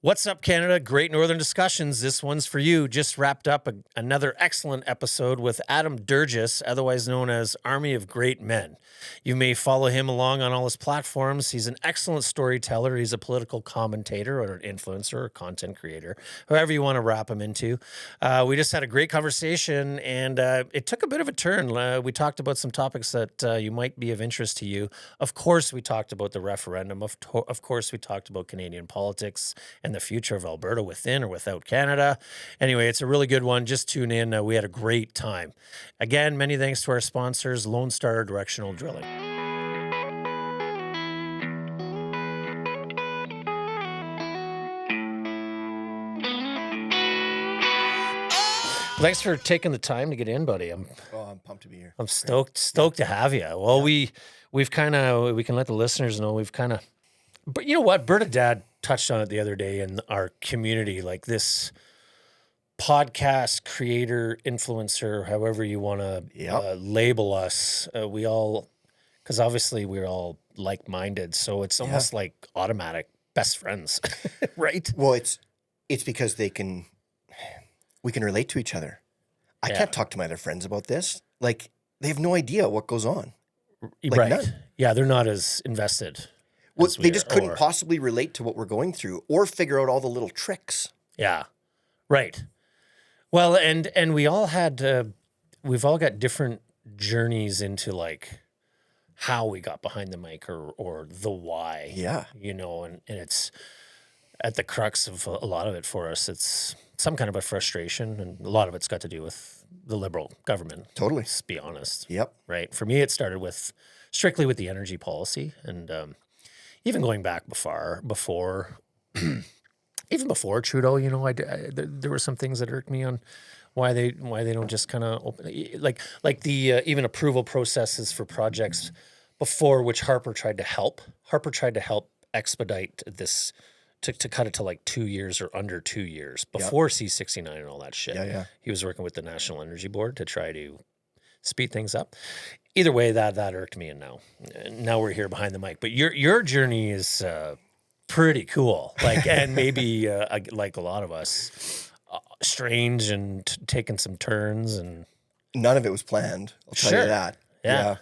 What's up, Canada? Great Northern Discussions. This one's for you. Just wrapped up another excellent episode with Adam Derges, otherwise known as Army of Great Men. You may follow him along on all his platforms. He's an excellent storyteller. He's a political commentator or an influencer or content creator, however you want to wrap him into. We just had a great conversation, and it took a bit of a turn. We talked about some topics that you might be of interest to you. Of course, we talked about the referendum. Of course, we talked about Canadian politics and the future of Alberta within or without Canada. Anyway, it's a really good one. Just tune in. We had a great time. Again, many thanks to our sponsors, Lone Star Directional Drilling. Thanks for taking the time to get in, buddy. I'm pumped to be here. I'm stoked to have you. Well, we can let the listeners know but you know what? Berta Dad touched on it the other day in our community, like this podcast creator, influencer, however you want to label us. Because obviously we're all like-minded, so it's almost like automatic best friends, right? Well, it's because we can relate to each other. I can't talk to my other friends about this. Like, they have no idea what goes on. Like, right. None. Yeah, they're not as invested. Well, they just couldn't possibly relate to what we're going through or figure out all the little tricks. Yeah, right. Well, and we all had, we've all got different journeys into like how we got behind the mic or the why. Yeah. You know, and it's at the crux of a lot of it for us. It's some kind of a frustration, and a lot of it's got to do with the Liberal government. Totally. Let's be honest. Yep. Right. For me, it started strictly with the energy policy, and even going back before even before Trudeau, you know, there were some things that irked me on why they don't just kind of open, like the even approval processes for projects before, which Harper tried to help expedite this to cut it to like 2 years or under 2 years before C-69 and all that shit. Yeah. He was working with the National Energy Board to try to speed things up. Either way, that irked me, and now we're here behind the mic. But your journey is pretty cool, like, and maybe like a lot of us, strange and taking some turns, and none of it was planned. I'll tell you that. Yeah.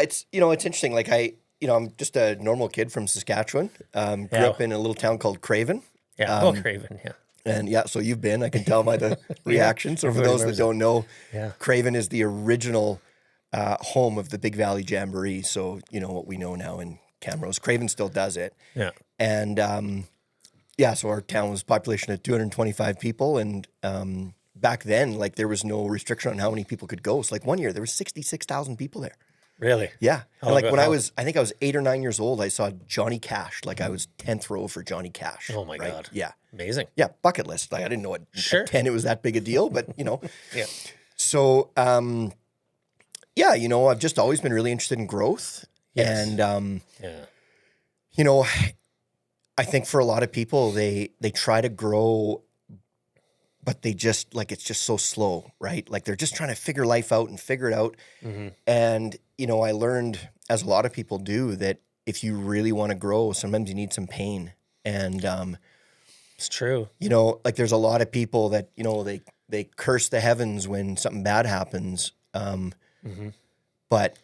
It's it's interesting. Like I'm just a normal kid from Saskatchewan. Grew up in a little town called Craven. Yeah, Craven. Yeah. And so you've been, I can tell by the reaction. So for those that don't know, Craven is the original home of the Big Valley Jamboree. So, you know, what we know now in Camrose, Craven still does it. Yeah. And so our town was a population of 225 people. And back then, like, there was no restriction on how many people could go. So like one year there was 66,000 people there. Really? Yeah. And like when I was 8 or 9 years old, I saw Johnny Cash. Like I was 10th row for Johnny Cash. Oh my God. Yeah. Amazing. Yeah. Bucket list. Like I didn't know at 10 it was that big a deal, but you know. Yeah. So, you know, I've just always been really interested in growth. Yes. And, you know, I think for a lot of people, they try to grow, but they just, like, it's just so slow, right? Like, they're just trying to figure life out and figure it out. Mm-hmm. And, you know, I learned, as a lot of people do, that if you really want to grow, sometimes you need some pain. And it's true. You know, like, there's a lot of people that, you know, they curse the heavens when something bad happens. But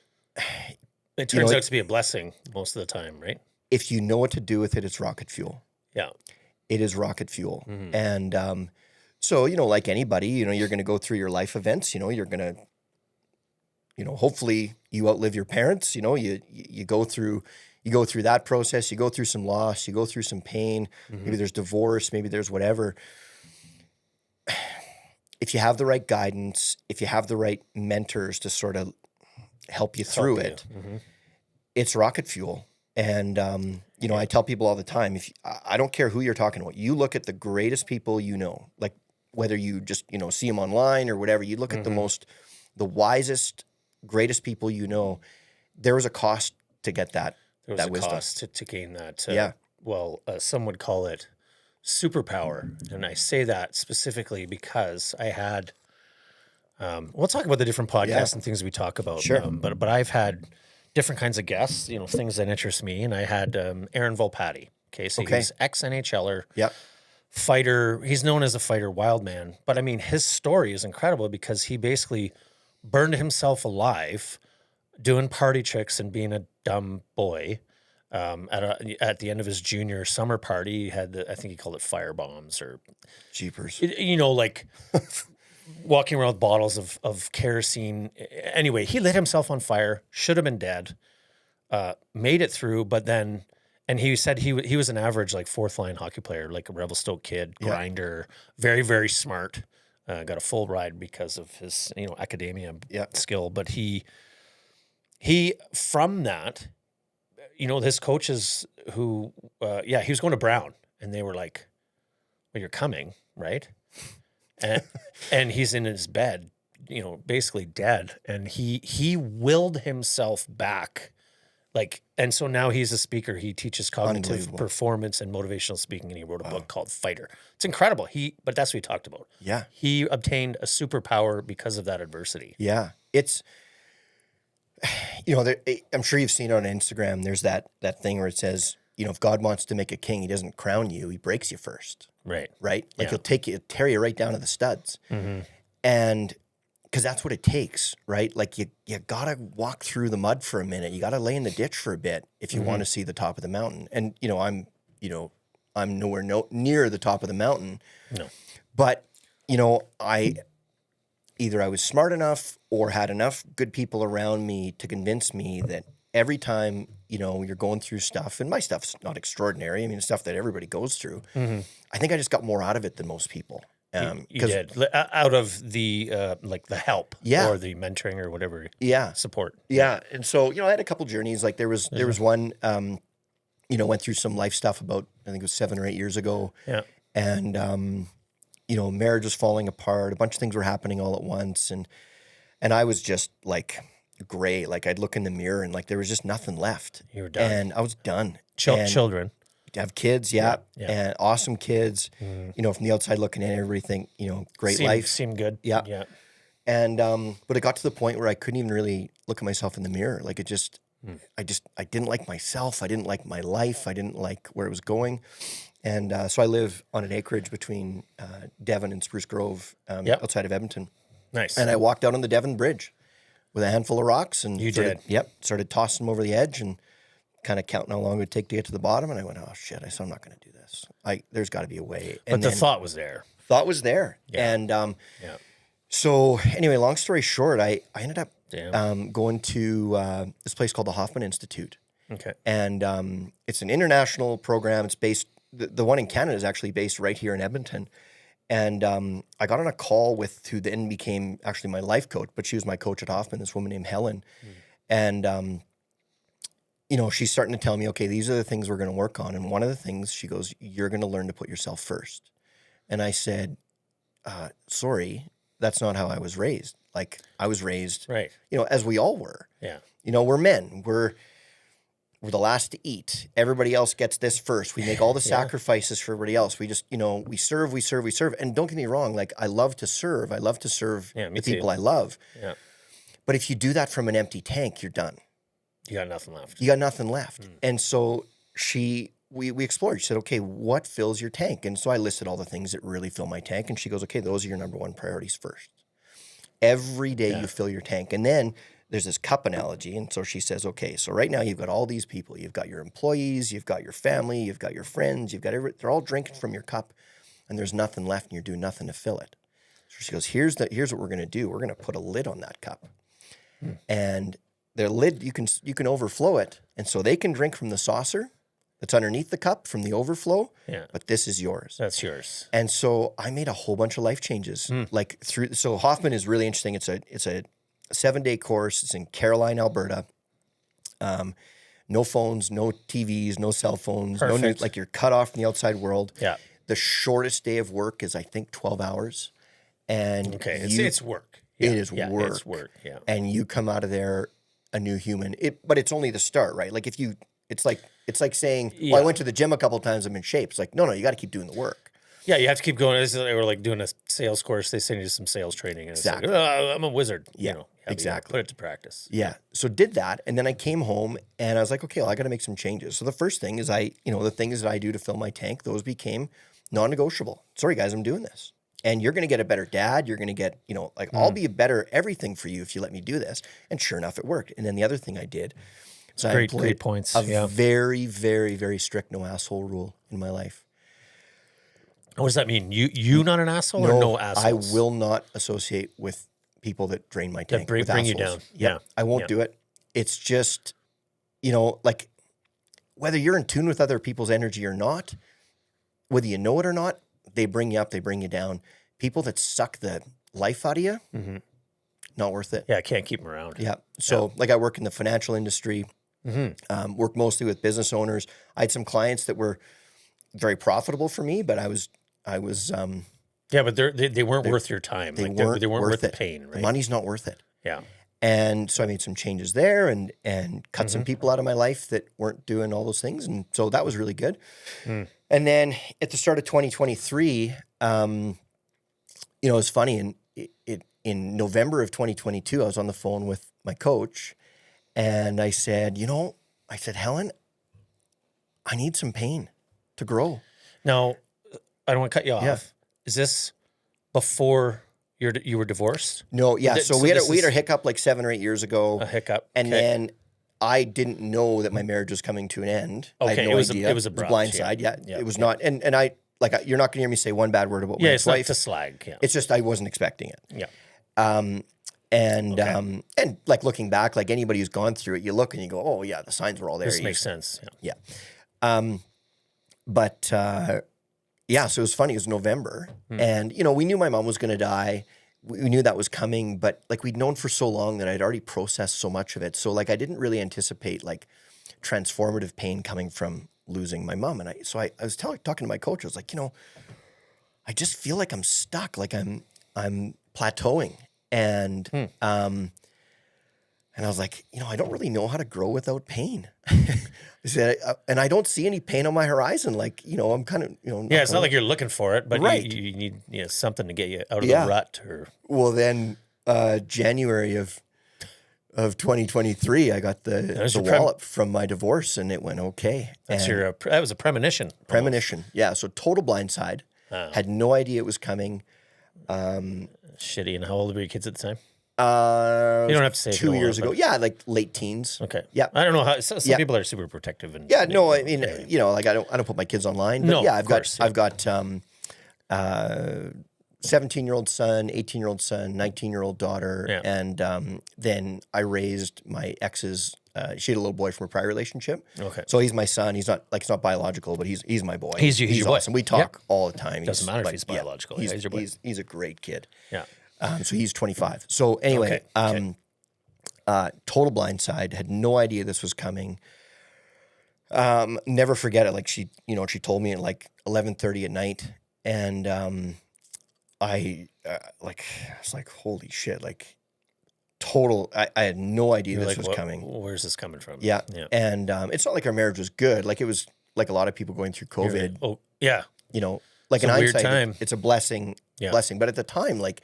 it turns out to be a blessing most of the time, right? If you know what to do with it, it's rocket fuel. Yeah. It is rocket fuel. Mm-hmm. And so, you know, like anybody, you know, you're going to go through your life events, you know, you're going to, you know, hopefully you outlive your parents, you know, you go through that process, you go through some loss, you go through some pain, maybe there's divorce, maybe there's whatever. If you have the right guidance, if you have the right mentors to sort of help you through it, it's rocket fuel. And, you know, I tell people all the time, I don't care who you're talking about, you look at the greatest people you know, like whether you just, you know, see them online or whatever, you look at the wisest, greatest people you know, there was a cost to get that. There was that a wisdom. cost to gain that. Yeah. Well, some would call it superpower. And I say that specifically because I had, we'll talk about the different podcasts and things we talk about. Sure. But I've had different kinds of guests, you know, things that interest me. And I had Aaron Volpatti Okay, so Okay. he's ex-NHLer, Yep. fighter. He's known as a fighter wild man. But I mean, his story is incredible because he basically burned himself alive doing party tricks and being a dumb boy. At the end of his junior summer party, he had I think he called it fire bombs or, Jeepers. like walking around with bottles of kerosene. Anyway, he lit himself on fire, should have been dead, made it through, but then, and he said he was an average like fourth line hockey player, like a Revelstoke kid, Yeah. grinder, very, very smart, got a full ride because of his, academia Yeah. skill. But he from that, his coaches who, he was going to Brown and they were like, well, you're coming, right? And he's in his bed, basically dead. And he willed himself back. And so now he's a speaker. He teaches cognitive Unbelievable. performance and motivational speaking. And he wrote a book called Fighter. It's incredible. But that's what he talked about. Yeah. He obtained a superpower because of that adversity. Yeah. It's, I'm sure you've seen it on Instagram. There's that thing where it says, if God wants to make a king, he doesn't crown you, he breaks you first. Right. Right? Like Yeah. he'll tear you right down to the studs. Mm-hmm. And because that's what it takes, right? Like you gotta walk through the mud for a minute. You gotta lay in the ditch for a bit if you want to see the top of the mountain. And I'm nowhere near the top of the mountain. No. But I was smart enough or had enough good people around me to convince me that every time you're going through stuff, and my stuff's not extraordinary. I mean, it's stuff that everybody goes through. Mm-hmm. I think I just got more out of it than most people. You did. Out of the the help, Yeah. or the mentoring or whatever, Yeah. support. Yeah. And so, I had a couple journeys. Like there was one, went through some life stuff about, I think it was 7 or 8 years ago. Yeah. And, marriage was falling apart. A bunch of things were happening all at once. And I was just like gray. Like I'd look in the mirror and like there was just nothing left. You were done. And I was done. And Children. have kids, yeah. Yeah. And awesome kids. From the outside looking in, everybody think, great life. Seemed good. Yeah. Yeah. And but it got to the point where I couldn't even really look at myself in the mirror. Like it just, I didn't like myself. I didn't like my life. I didn't like where it was going. And so I live on an acreage between Devon and Spruce Grove, outside of Edmonton. Nice. And I walked out on the Devon Bridge with a handful of rocks and started tossing them over the edge and kind of counting how long it would take to get to the bottom. And I went, oh shit, I said, I'm not going to do this. There's got to be a way. And but the thought was there. thought was there. Yeah. And so anyway, long story short, I ended up Damn. going to this place called the Hoffman Institute. Okay. And it's an international program. It's based, the one in Canada is actually based right here in Edmonton. And I got on a call with who then became actually my life coach, but she was my coach at Hoffman, this woman named Helen. And, she's starting to tell me, okay, these are the things we're going to work on. And one of the things, she goes, you're going to learn to put yourself first. And I said, sorry, that's not how I was raised. Like I was raised, Right. As we all were. Yeah. We're men. We're the last to eat. Everybody else gets this first. We make all the sacrifices for everybody else. We just, we serve. And don't get me wrong. Like I love to serve. I love to serve the people I love. Yeah. But if you do that from an empty tank, you're done. You got nothing left. You got nothing left. And so we explored. She said, okay, what fills your tank? And so I listed all the things that really fill my tank. And she goes, okay, those are your number one priorities first. Every day you fill your tank. And then there's this cup analogy. And so she says, okay, so right now you've got all these people. You've got your employees, you've got your family, you've got your friends, you've got they're all drinking from your cup and there's nothing left and you're doing nothing to fill it. So she goes, here's what we're going to do. We're going to put a lid on that cup. And their lid, you can overflow it. And so they can drink from the saucer that's underneath the cup from the overflow. Yeah. But this is yours. That's yours. And so I made a whole bunch of life changes. So Hoffman is really interesting. It's a 7-day course. It's in Caroline, Alberta. No phones, no TVs, no cell phones. Perfect. No news, like you're cut off from the outside world. Yeah. The shortest day of work is I think 12 hours. And Okay. It's work. it is Yeah, work. It's work. Yeah. And you come out of there a new human. But it's only the start, right? Like it's like saying, well, I went to the gym a couple of times, I'm in shape. It's like, no, you got to keep doing the work. Yeah, you have to keep going. This is, they were like doing a sales course. They send you some sales training. And Exactly. It's like, oh, I'm a wizard. Yeah, You know, you exactly. put it to practice. Yeah. So did that. And then I came home and I was like, okay, well, I got to make some changes. So the first thing is the things that I do to fill my tank, those became non-negotiable. Sorry, guys, I'm doing this. And you're going to get a better dad. You're going to get, I'll be a better everything for you if you let me do this. And sure enough, it worked. And then the other thing I did is I employed Great points. a very, very, very strict no asshole rule in my life. What does that mean? You not an asshole or no assholes? I will not associate with people that drain my tank. Bring you down. Yep. Yeah. I won't do it. It's just, like whether you're in tune with other people's energy or not, whether you know it or not, they bring you up, they bring you down. People that suck the life out of you, not worth it. Yeah, I can't keep them around. Yeah. So like I work in the financial industry, work mostly with business owners. I had some clients that were very profitable for me, but I was yeah, but they weren't worth your time. They weren't weren't worth the it. pain, right? The money's not worth it. Yeah. And so I made some changes there and cut some people out of my life that weren't doing all those things. And so that was really good. And then at the start of 2023, it was funny. And in November of 2022, I was on the phone with my coach and I said, Helen, I need some pain to grow. Now, I don't want to cut you off. Yeah. Is this before you were divorced? No, yeah. So we had a hiccup like 7 or 8 years ago. A hiccup. And then I didn't know that my marriage was coming to an end. Okay, I had no idea. It was a blind side. Yeah, it was not. And I you're not going to hear me say one bad word about my it's wife. not to slag. Yeah. It's just I wasn't expecting it. Yeah. And like looking back, like anybody who's gone through it, you look and you go, oh yeah, the signs were all there. This makes sense. Yeah. So it was funny. It was November, and we knew my mom was going to die. We knew that was coming, but like we'd known for so long that I'd already processed so much of it. So like I didn't really anticipate like transformative pain coming from losing my mom. And I was talking to my coach. I was like, I just feel like I'm stuck, like I'm plateauing, and I was like, I don't really know how to grow without pain. I said, and I don't see any pain on my horizon. Like, I'm kind of, Yeah, it's not like you're looking for it, but right. you need something to get you out of the rut. Well, then January of 2023, I got the wallop from my divorce, and it went okay. That was a premonition. Premonition, yeah. So total blindside. Had no idea it was coming. Shitty. And how old were your kids at the time? You don't have to say 2 years ago. Yeah, like late teens. Okay. Yeah. I don't know how some people are super protective and I mean, like I don't put my kids online. But I've got 17-year-old son, 18-year-old son, 19-year-old daughter, and then I raised my ex's. She had a little boy from a prior relationship. Okay. So he's my son. He's not it's not biological, but he's my boy. He's your awesome. boy. We talk all the time. Doesn't matter if he's biological. He's your boy. He's a great kid. Yeah. So he's 25. So anyway, total blindside. Had no idea this was coming. Never forget it. Like she told me at like 11:30 at night, and I was like, holy shit! Like total. I had no idea this was coming. Where's this coming from? Yeah. And it's not like our marriage was good. Like it was like a lot of people going through COVID. Oh yeah. Like in hindsight, it's a blessing. Blessing. But at the time, like.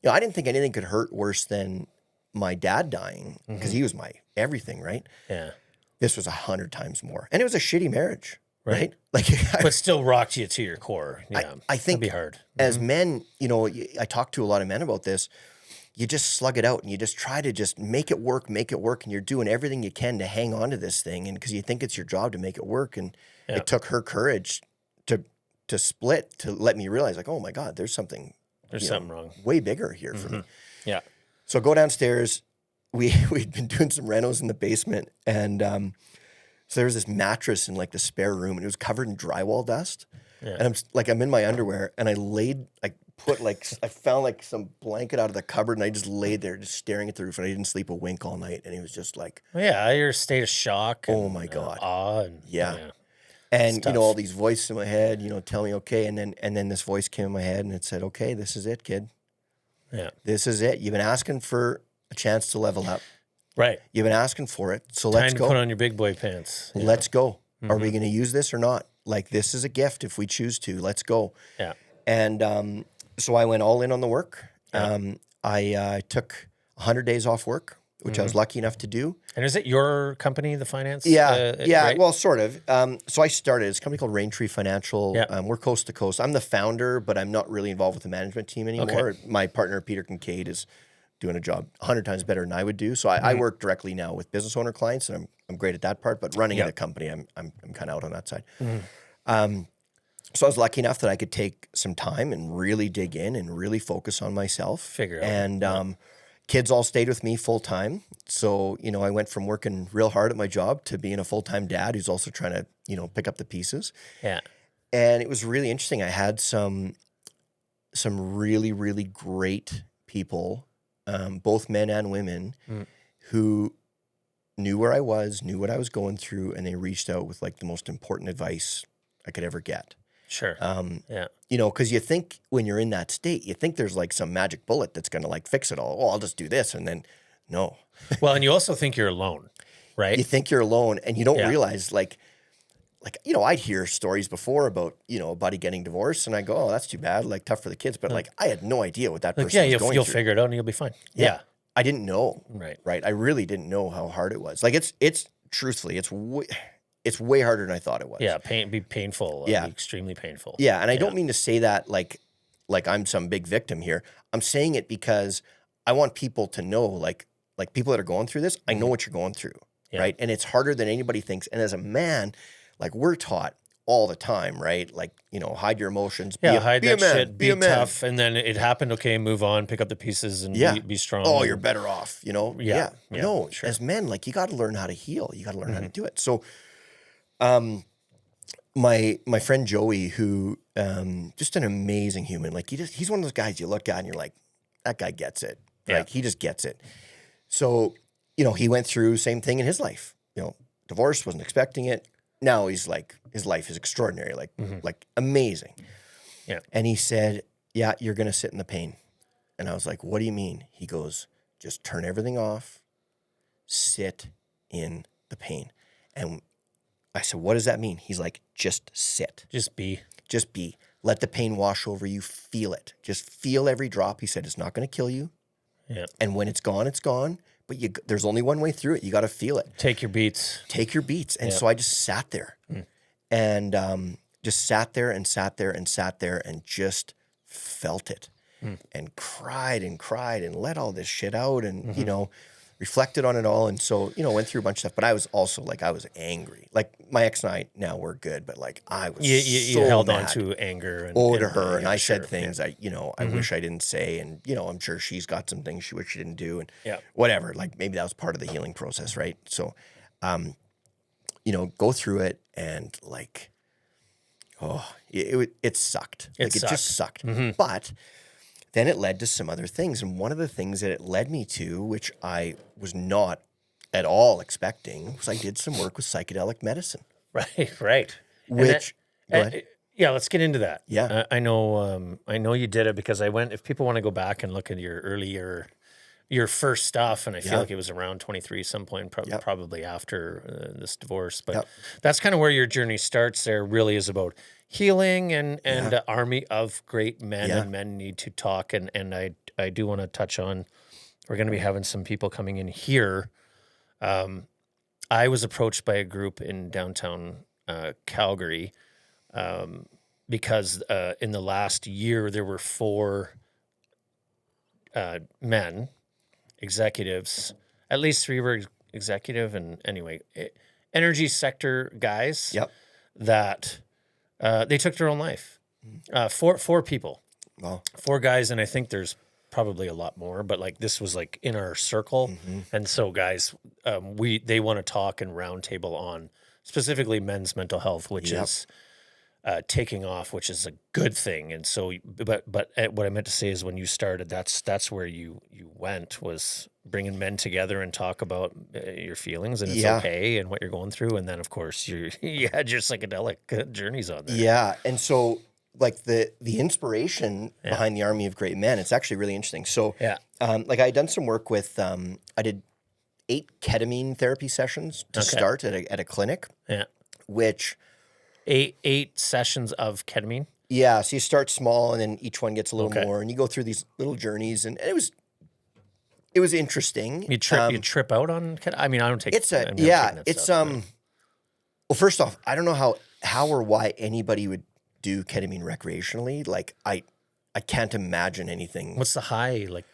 I didn't think anything could hurt worse than my dad dying because he was my everything, right? Yeah. This was 100 times more. And it was a shitty marriage, right? Like, but still rocked you to your core. Yeah. I think that'd be hard. As men, I talk to a lot of men about this. You just slug it out and you just try to just make it work. And you're doing everything you can to hang on to this thing. And because you think it's your job to make it work. And it took her courage to split, to let me realize like, oh my God, there's something wrong. Way bigger here for me. Yeah. So go downstairs. We'd been doing some renos in the basement, and so there was this mattress in like the spare room, and it was covered in drywall dust. Yeah. And I'm in my underwear, and I found like some blanket out of the cupboard, and I just laid there, just staring at the roof, and I didn't sleep a wink all night, and it was just like, your state of shock. Oh my God, awe, and And all these voices in my head, tell me okay, and then this voice came in my head and it said, "Okay, this is it, kid. Yeah, this is it. You've been asking for a chance to level up, right? You've been asking for it, so let's go. Put on your big boy pants. Let's go. Are we going to use this or not? Like, this is a gift if we choose to. Let's go. Yeah. And so I went all in on the work. Yeah. I took 100 days off work, which I was lucky enough to do. And is it your company, the finance? Yeah, Right? well, sort of. So I started, it's a company called Raintree Financial. Yeah. We're coast to coast. I'm the founder, but I'm not really involved with the management team anymore. Okay. My partner, Peter Kincaid, is doing a job 100 times better than I would do. So I work directly now with business owner clients, and I'm great at that part. But running a company, I'm kind of out on that side. So I was lucky enough that I could take some time and really dig in and really focus on myself. Figure out. And kids all stayed with me full time. So, you know, I went from working real hard at my job to being a full-time dad who's also trying to, you know, pick up the pieces. Yeah. And it was really interesting. I had some really, really great people, both men and women, who knew where I was, knew what I was going through, and they reached out with like the most important advice I could ever get. Sure. Yeah. You know, because you think when you're in that state, you think there's like some magic bullet that's going to like fix it all. Oh, I'll just do this. And then no. Well, and you also think you're alone, right? You think you're alone, and you don't realize like, you know, I'd hear stories before about, you know, a buddy getting divorced, and I go, oh, that's too bad, like tough for the kids. But like, I had no idea what that person was going you'll through. figure it out and you'll be fine. Yeah. I didn't know. Right. I really didn't know how hard it was. Like it's truthfully, it's way harder than I thought it was. Yeah. Be painful. Yeah. Be extremely painful. Yeah. And I don't mean to say that like I'm some big victim here. I'm saying it because I want people to know, like people that are going through this, I know what you're going through. Yeah. Right. And it's harder than anybody thinks. And as a man, like we're taught all the time, right? Like, you know, hide your emotions. Hide that man, shit. Be tough. And then it happened. Okay, move on. Pick up the pieces and be strong. Oh, you're better off, you know? Yeah. No, sure. as men, like you got to learn how to heal. You got to learn how to do it. So, my friend Joey, who just an amazing human, like he's one of those guys you look at and you're like, that guy gets it. Like he just gets it. So, you know, he went through same thing in his life. You know, divorce, wasn't expecting it. Now he's like, his life is extraordinary, like amazing. Yeah. And he said, yeah, you're going to sit in the pain. And I was like, what do you mean? He goes, just turn everything off, sit in the pain. And I said, what does that mean? He's like, just sit. Just be. Let the pain wash over you. Feel it. Just feel every drop. He said, it's not going to kill you. Yeah. And when it's gone, it's gone. But there's only one way through it. You got to feel it. Take your beats. And so I just sat there and just sat there and just felt it and cried and let all this shit out and, you know, reflected on it all. And so, you know, went through a bunch of stuff, but I was also like, I was angry. Like my ex and I now we're good, but like I was You held on to anger and to her. And I said things I wish I didn't say. And, you know, I'm sure she's got some things she wished she didn't do and whatever. Like maybe that was part of the healing process. Right. So, you know, go through it and like, it sucked. It just sucked. But then it led to some other things. And one of the things that it led me to, which I was not at all expecting, was I did some work with psychedelic medicine. Right. Which, go ahead. Yeah, let's get into that. Yeah. I know you did it because if people want to go back and look at your first stuff, and I feel like it was around 23 some point, probably after this divorce. But that's kind of where your journey starts there, really is about healing and an army of great men, and men need to talk. And I do want to touch on, we're going to be having some people coming in here. I was approached by a group in downtown Calgary because in the last year there were 4 men, executives, at least 3 were executive, and anyway, energy sector guys that they took their own life. 4 people, 4 guys, and I think there's probably a lot more, but like this was like in our circle, and so guys, they want to talk and roundtable on specifically men's mental health, which is taking off, which is a good thing. And so, but what I meant to say is when you started, that's where you went, was bringing men together and talk about your feelings and it's okay and what you're going through. And then of course you had your psychedelic journeys on there. Yeah. And so like the inspiration behind the Army of Great Men, it's actually really interesting. So like I had done some work with, I did 8 ketamine therapy sessions to start at a clinic, which Eight sessions of ketamine. Yeah, so you start small, and then each one gets a little Okay. more, and you go through these little journeys, and it was interesting. You trip out on ketamine? I mean, I don't take. It's I a mean, I'm yeah, taking that it's stuff, Well, first off, I don't know how or why anybody would do ketamine recreationally. Like I can't imagine anything. What's the high like?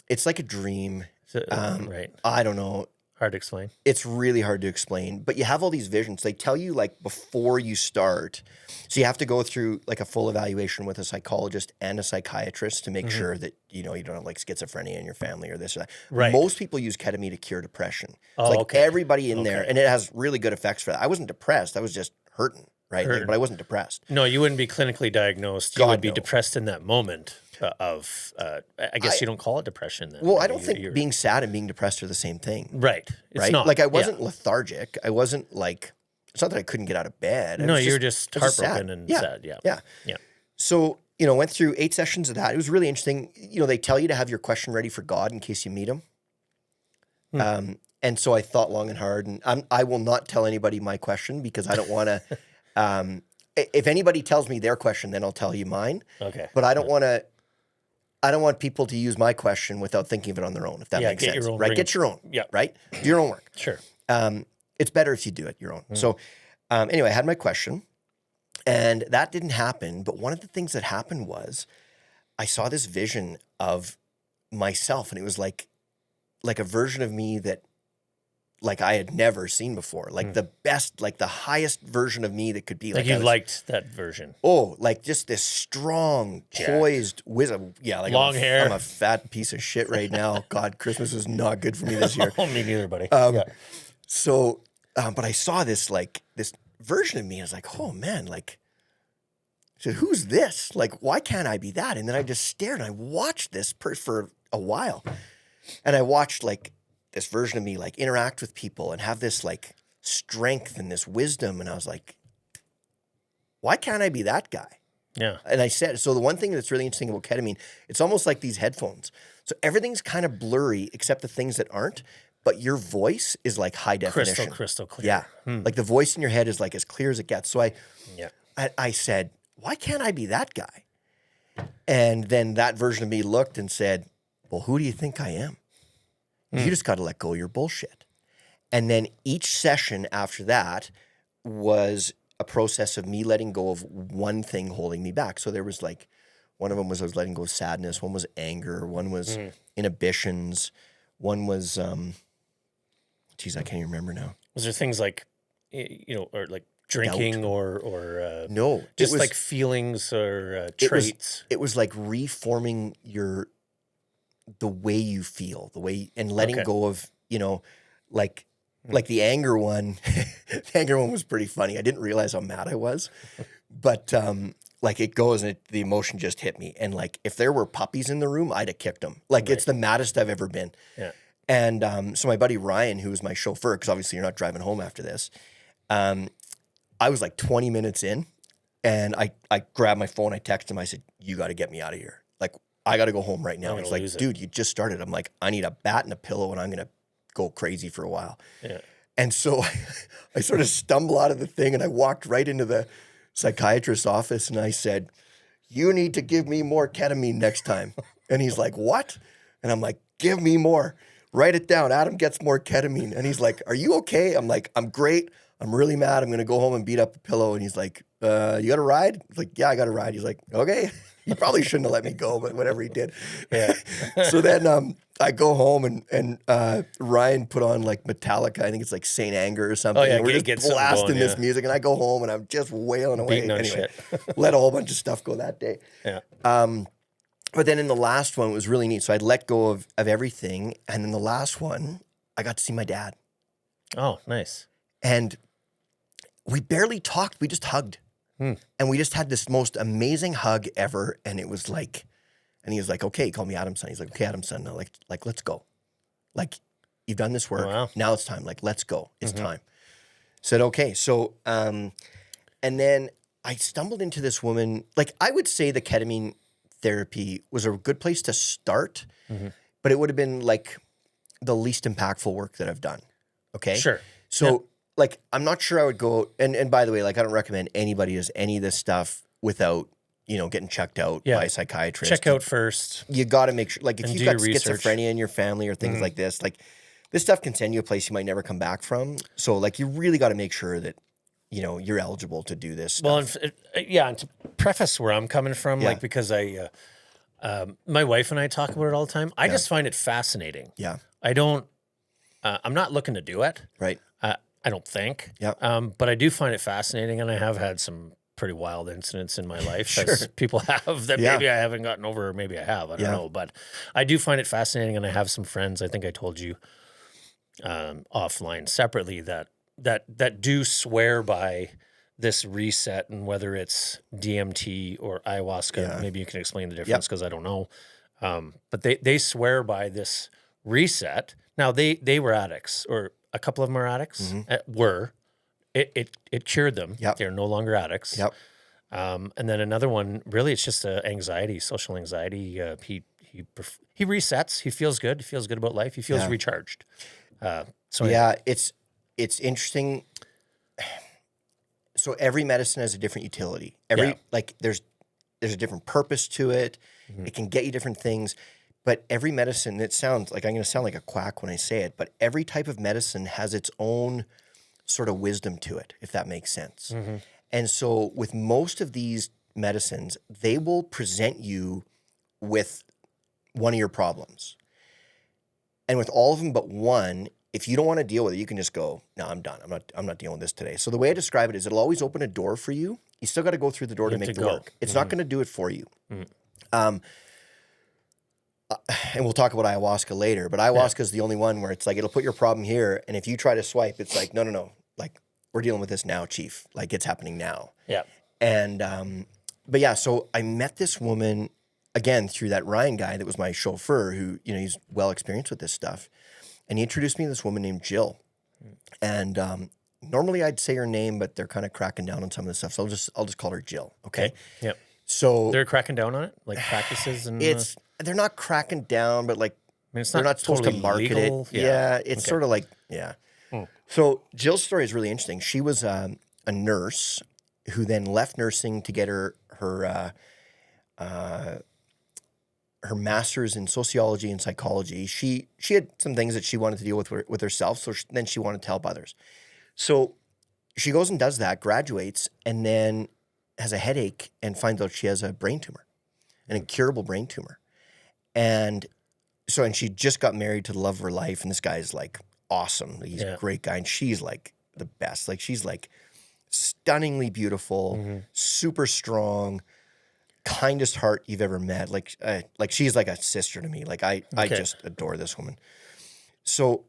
It's like a dream. Right. I don't know. Hard to explain. It's really hard to explain, but you have all these visions. They tell you like before you start. So you have to go through like a full evaluation with a psychologist and a psychiatrist to make sure that, you don't have like schizophrenia in your family or this or that. Right. Most people use ketamine to cure depression. Oh, Like okay. everybody in there, and it has really good effects for that. I wasn't depressed. I was just hurting, right? Like, but I wasn't depressed. No, you wouldn't be clinically diagnosed. You God, would be no. depressed in that moment I guess you don't call it depression then. Well, I don't think being sad and being depressed are the same thing. Right. It's Right? not. Like I wasn't lethargic. I wasn't like, it's not that I couldn't get out of bed. No, you were just I was heartbroken sad. and Yeah. sad. Yeah. Yeah. Yeah. So, went through 8 sessions of that. It was really interesting. They tell you to have your question ready for God in case you meet him. And so I thought long and hard, and I will not tell anybody my question because I don't want to, if anybody tells me their question, then I'll tell you mine. Okay. But I don't want to, I don't want people to use my question without thinking of it on their own, if that makes get sense. your own, right? bring Get it- your own. Yeah. Right? Do your own work. Sure. It's better if you do it your own. So anyway, I had my question, and that didn't happen. But one of the things that happened was I saw this vision of myself, and it was like a version of me that like I had never seen before. Like the best, like the highest version of me that could be. Like I you was- liked that version. Oh, like just this strong, poised wisdom. Yeah, like Long hair. I'm a fat piece of shit right now. God, Christmas is not good for me this year. Oh, me neither, buddy. So, but I saw this version of me. I was like, oh man, like, so who's this? Like, why can't I be that? And then I just stared and I watched this for a while, and I watched like this version of me like interact with people and have this like strength and this wisdom. And I was like, why can't I be that guy? Yeah. And I said, so the one thing that's really interesting about ketamine, it's almost like these headphones. So everything's kind of blurry except the things that aren't, but your voice is like high definition. Crystal clear. Yeah. Like the voice in your head is like as clear as it gets. So Yeah. I said, why can't I be that guy? And then that version of me looked and said, well, who do you think I am? You just got to let go of your bullshit. And then each session after that was a process of me letting go of one thing holding me back. So there was like, one of them was I was letting go of sadness. One was anger. One was inhibitions. One was, geez, I can't even remember now. Was there things like, or like drinking or No. just it was, like feelings or traits? It was like reforming the way you feel, and letting go of, like the anger one. The anger one was pretty funny. I didn't realize how mad I was, but like it goes and the emotion just hit me. And like if there were puppies in the room, I'd have kicked them. Like it's the maddest I've ever been. Yeah. And so my buddy Ryan, who was my chauffeur, because obviously you're not driving home after this, I was like 20 minutes in, and I grabbed my phone, I texted him, I said, you got to get me out of here. Like, I got to go home right now. He's like, dude, you just started. I'm like, I need a bat and a pillow, and I'm going to go crazy for a while. Yeah. And so I sort of stumble out of the thing, and I walked right into the psychiatrist's office, and I said, you need to give me more ketamine next time. And he's like, what? And I'm like, give me more. Write it down. Adam gets more ketamine. And he's like, are you okay? I'm like, I'm great. I'm really mad. I'm going to go home and beat up a pillow. And he's like, you got a ride? I was like, yeah, I got a ride. He's like, okay. He probably shouldn't have let me go, but whatever he did. Yeah. So then I go home and Ryan put on like Metallica. I think it's like Saint Anger or something. Oh, yeah, and we're get just something blasting going, this yeah. music. And I go home and I'm just wailing away. Beating on anyway, shit. let a whole bunch of stuff go that day. Yeah. But then in the last one, it was really neat. So I'd let go of everything. And in the last one, I got to see my dad. Oh, nice. And we barely talked. We just hugged. And we just had this most amazing hug ever. And it was like, and he was like, okay, he called me Adam's son. He's like, okay, Adam's son. Now, like, let's go. Like, you've done this work. Wow. Now it's time. Like, let's go. It's time. Said, okay. So, and then I stumbled into this woman. Like, I would say the ketamine therapy was a good place to start, but it would have been like the least impactful work that I've done. Okay. Sure. So like, I'm not sure I would go, and by the way, like, I don't recommend anybody does any of this stuff without, getting checked out by a psychiatrist. Check out first. You got to make sure, like, if you've got schizophrenia in your family or things like this stuff can send you a place you might never come back from. So, like, you really got to make sure that, you're eligible to do this stuff. Well, and to preface where I'm coming from, like, because my wife and I talk about it all the time. I just find it fascinating. Yeah. I don't, I'm not looking to do it. Right. I don't think. Yeah. But I do find it fascinating, and I have had some pretty wild incidents in my life, as people have, that maybe I haven't gotten over, or maybe I have. I don't know. But I do find it fascinating, and I have some friends, I think I told you offline separately, that do swear by this reset, and whether it's DMT or ayahuasca, maybe you can explain the difference, because I don't know. But they swear by this reset. Now, they were addicts, or a couple of them are addicts. It cured them. Yep. They're no longer addicts. Yep. And then another one, really, it's just anxiety, social anxiety. He resets. He feels good. He feels good about life. He feels recharged. It's interesting. So every medicine has a different utility. There's a different purpose to it. It can get you different things. But every medicine, it sounds like I'm going to sound like a quack when I say it, but every type of medicine has its own sort of wisdom to it, if that makes sense. And so with most of these medicines, they will present you with one of your problems. And with all of them but one, if you don't want to deal with it, you can just go, no, I'm done. I'm not dealing with this today. So the way I describe it is it'll always open a door for you. You still got to go through the door to make the work. It's not going to do it for you. And we'll talk about ayahuasca later, but ayahuasca is the only one where it's like, it'll put your problem here. And if you try to swipe, it's like, no. Like, we're dealing with this now, chief. Like, it's happening now. Yeah. And, but yeah, so I met this woman again through that Ryan guy that was my chauffeur who, he's well experienced with this stuff. And he introduced me to this woman named Jill. And, normally I'd say her name, but they're kind of cracking down on some of this stuff. So I'll just call her Jill. Okay. Yep. So they're cracking down on it, like practices, and they're not cracking down, but like, I mean, it's they're not supposed totally to market legal. it. Yeah, it's sort of like, So Jill's story is really interesting. She was a nurse who then left nursing to get her master's in sociology and psychology. She had some things that she wanted to deal with herself, so then she wanted to help others. So she goes and does that, graduates, and then has a headache and finds out she has a brain tumor, an incurable brain tumor. And she just got married to the love of her life, and this guy's like awesome. He's a great guy, and she's like the best. Like, she's like stunningly beautiful, super strong, kindest heart you've ever met. Like she's like a sister to me. Like, I just adore this woman. So,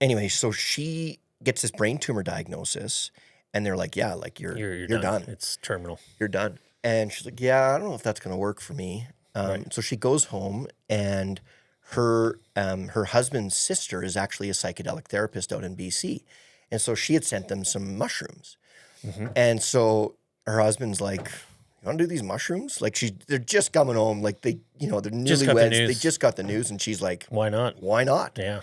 anyway, so she gets this brain tumor diagnosis, and they're like, yeah, like you're done. It's terminal. You're done. And she's like, yeah, I don't know if that's going to work for me. So she goes home, and her husband's sister is actually a psychedelic therapist out in BC. And so she had sent them some mushrooms. And so her husband's like, you want to do these mushrooms? Like, they're just coming home. Like, they're newlyweds. They just got the news. And she's like, why not? Why not? Yeah.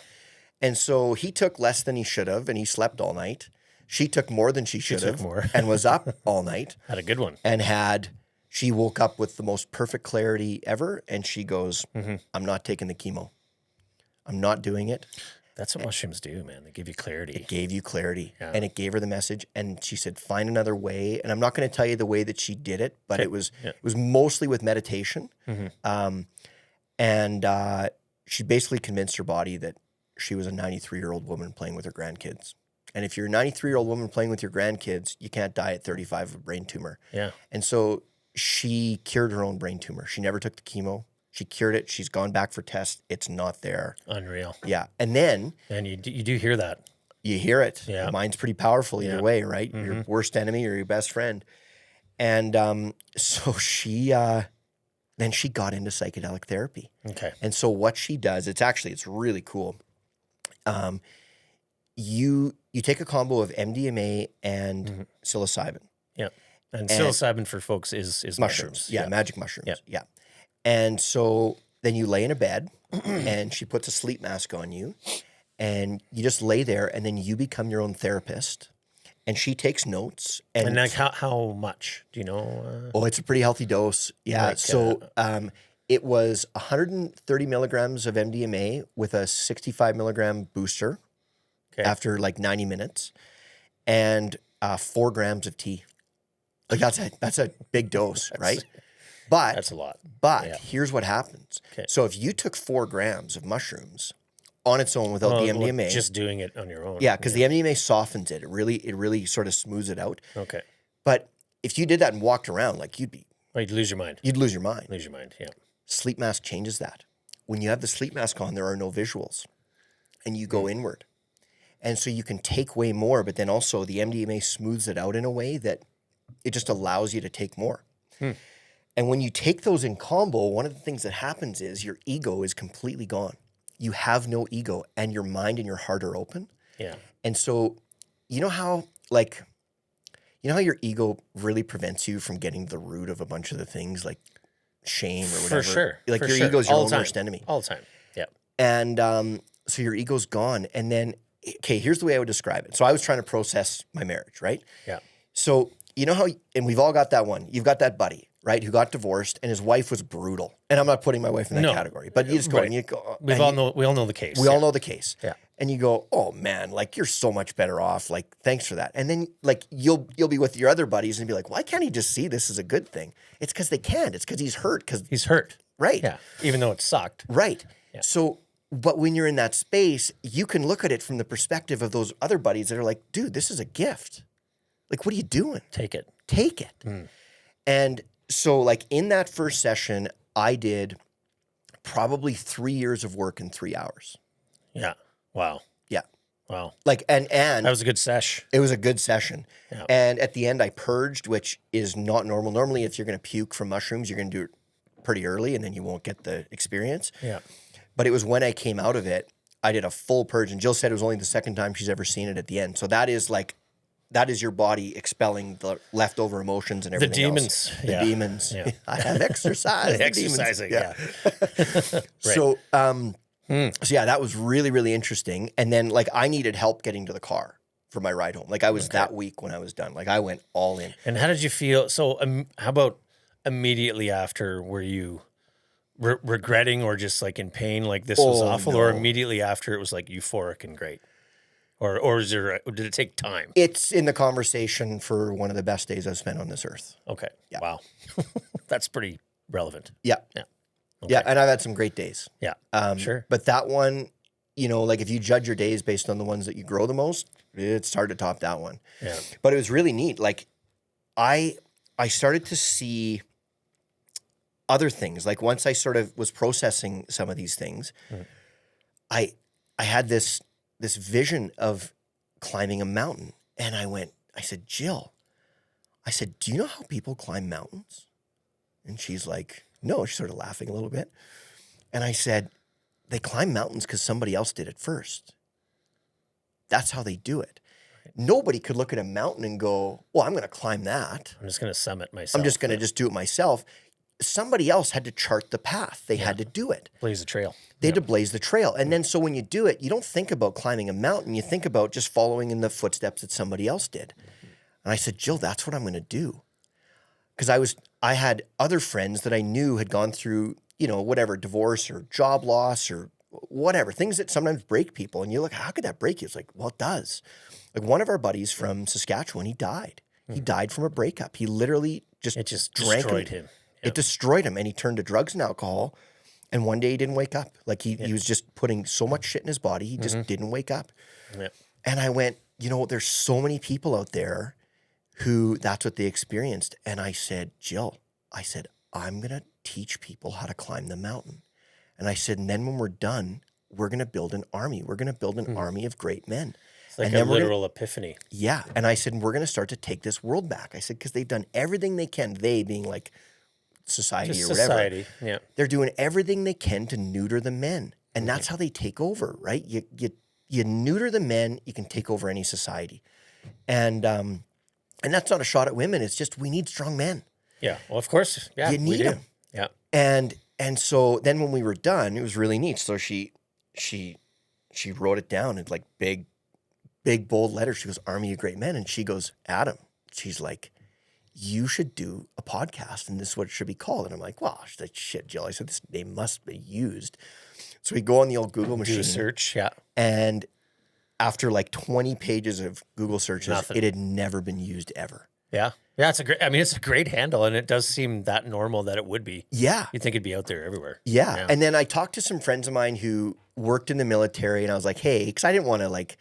And so he took less than he should have, and he slept all night. She took more than she should have and was up all night. Had a good one. And she woke up with the most perfect clarity ever. And she goes, I'm not taking the chemo. I'm not doing it. That's what mushrooms do, man. They give you clarity. It gave you clarity. And it gave her the message. And she said, find another way. And I'm not going to tell you the way that she did it, but it was mostly with meditation. And she basically convinced her body that she was a 93-year-old woman playing with her grandkids. And if you're a 93-year-old woman playing with your grandkids, you can't die at 35 of a brain tumor. Yeah. And so she cured her own brain tumor. She never took the chemo. She cured it. She's gone back for tests. It's not there. Unreal. Yeah. And then... And you do hear that. You hear it. Yeah. Your mind's pretty powerful either way, right? Your worst enemy or your best friend. And so she... then she got into psychedelic therapy. Okay. And so what she does, it's really cool. You take a combo of MDMA and psilocybin. Yeah. And psilocybin for folks is mushrooms. Yeah, magic mushrooms. Yeah. And so then you lay in a bed and she puts a sleep mask on you and you just lay there, and then you become your own therapist. And she takes notes. And like how much? Do you know? Oh, it's a pretty healthy dose. Yeah. Like, It was 130 milligrams of MDMA with a 65 milligram booster after like 90 minutes, and 4 grams of tea. Like that's a big dose, right? But that's a lot. But here's what happens. Okay. So if you took 4 grams of mushrooms on its own without the MDMA, just doing it on your own. yeah, because the MDMA softens it. It really sort of smooths it out. Okay. But if you did that and walked around, like you'd lose your mind. You'd lose your mind. Lose your mind. Yeah. Sleep mask changes that. When you have the sleep mask on, there are no visuals, and you go inward. And so you can take way more, but then also the MDMA smooths it out in a way that it just allows you to take more. And when you take those in combo, one of the things that happens is your ego is completely gone. You have no ego, and your mind and your heart are open. Yeah. And so you know how your ego really prevents you from getting to the root of a bunch of the things like shame or whatever. For sure. Like your ego's your All own the time. worst enemy. All the time. Yeah. And so your ego's gone. And then, okay, here's the way I would describe it. So I was trying to process my marriage, right? Yeah. So you know how, and we've all got that one. You've got that buddy, right, who got divorced, and his wife was brutal. And I'm not putting my wife in that category, but you just go and you go. We all know the case. We all know the case. Yeah. And you go, oh man, like you're so much better off. Like, thanks for that. And then like you'll be with your other buddies and be like, why can't he just see this as a good thing? It's because they can't. It's because he's hurt. Because he's hurt. Right. Yeah. Even though it sucked. Right. Yeah. So, but when you're in that space, you can look at it from the perspective of those other buddies that are like, dude, this is a gift. Like, what are you doing? Take it. Take it. And so like in that first session, I did probably 3 years of work in 3 hours. Yeah. Wow. Yeah. Wow. Like, and that was a good sesh. It was a good session. Yeah. And at the end I purged, which is not normal. Normally, if you're going to puke from mushrooms, you're going to do it pretty early and then you won't get the experience. Yeah. But it was when I came out of it, I did a full purge, and Jill said it was only the second time she's ever seen it at the end. So that is your body expelling the leftover emotions and everything demons. else. Yeah. The demons. Yeah. I have exercised. Exercising. Yeah. Right. So, so yeah, that was really, really interesting. And then like I needed help getting to the car for my ride home. Like I was that week when I was done. Like I went all in. And how did you feel? So how about immediately after, were you regretting or just like in pain, like this was awful, or immediately after it was like euphoric and great? Or did it take time? It's in the conversation for one of the best days I've spent on this earth. Okay. Yeah. Wow. That's pretty relevant. Yeah. Yeah. Okay. Yeah. And I've had some great days. Yeah. Sure. But that one, you know, like if you judge your days based on the ones that you grow the most, it's hard to top that one. Yeah. But it was really neat. Like I started to see other things. Like once I sort of was processing some of these things, I had this vision of climbing a mountain. And I said, Jill, do you know how people climb mountains? And she's like, no, she's sort of laughing a little bit. And I said, they climb mountains because somebody else did it first. That's how they do it. Nobody could look at a mountain and go, well, I'm going to climb that. I'm just going to summit myself. I'm just going to just do it myself. Somebody else had to chart the path. They had to do it. Blaze the trail. They had to blaze the trail. And then so when you do it, you don't think about climbing a mountain. You think about just following in the footsteps that somebody else did. And I said, Jill, that's what I'm going to do. Because I had other friends that I knew had gone through, you know, whatever, divorce or job loss or whatever, things that sometimes break people. And you're like, how could that break you? It's like, well, it does. Like one of our buddies from Saskatchewan, he died. He died from a breakup. He literally just destroyed him. It destroyed him, and he turned to drugs and alcohol. And one day he didn't wake up. Like he was just putting so much shit in his body, he just didn't wake up. Yeah. And I went, you know, there's so many people out there who that's what they experienced. And I said, Jill, I'm going to teach people how to climb the mountain. And I said, and then when we're done, we're going to build an army. We're going to build an army of great men. It's like a literal epiphany. Yeah. And I said, we're going to start to take this world back. I said, because they've done everything they can, they being like society Just or whatever. Society, yeah. They're doing everything they can to neuter the men. And that's how they take over, right? You neuter the men, you can take over any society. And that's not a shot at women. It's just we need strong men. Yeah. Well, of course. Yeah. You need them. Yeah. And so then when we were done, it was really neat. So she she wrote it down in like big bold letters. She goes, Army of Great Men. And she goes, Adam, she's like, you should do a podcast and this is what it should be called. And I'm like, well, she's like, shit, Jill. I said, this name must be used. So we go on the old Google machine. Do a search, yeah. And after like 20 pages of Google searches, Nothing. it had never been used ever. Yeah. Yeah, it's a great handle, and it does seem that normal that it would be. Yeah. You'd think it'd be out there everywhere. Yeah. And then I talked to some friends of mine who worked in the military, and I was like, hey, because I didn't want to like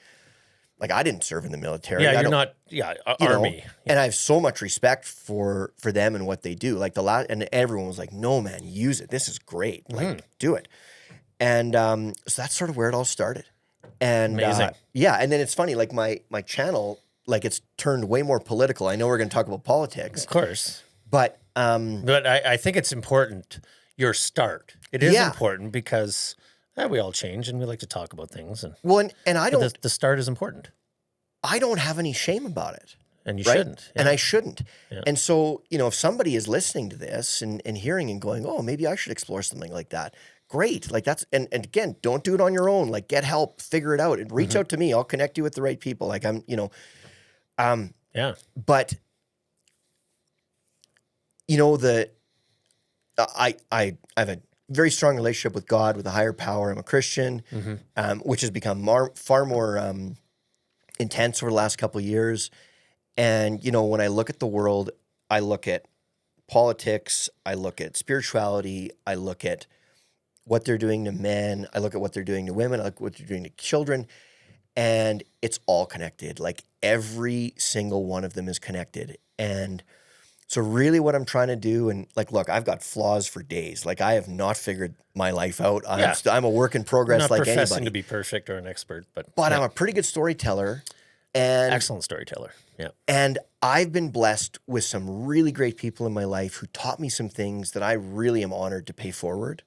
I didn't serve in the military. Yeah, I you're don't- not, Army. And I have so much respect for them and what they do. Like and everyone was like, no, man, use it. This is great. Like, do it. And so that's sort of where it all started. And Amazing. yeah, and then it's funny, like my channel, like it's turned way more political. I know we're going to talk about politics, Of course. but I think it's important, your start. It is Yeah. important because we all change and we like to talk about things. And well, and I don't the start is important. I don't have any shame about it. And you right? shouldn't. And I shouldn't. Yeah. And so, if somebody is listening to this and hearing and going, oh, maybe I should explore something like that. Great. Like that's, and again, don't do it on your own. Like get help, figure it out and reach out to me. I'll connect you with the right people. Like I'm, Yeah. but I have a very strong relationship with God, with a higher power. I'm a Christian, which has become far more intense over the last couple of years. And, when I look at the world, I look at politics, I look at spirituality, I look at what they're doing to men, I look at what they're doing to women, I look at what they're doing to children, and it's all connected. Like every single one of them is connected. And so really what I'm trying to do, and like, look, I've got flaws for days. Like I have not figured my life out. I'm a work in progress Not like professing anybody. to be perfect or an expert, but I'm a pretty good storyteller. And excellent storyteller. Yeah. And I've been blessed with some really great people in my life who taught me some things that I really am honored to pay forward.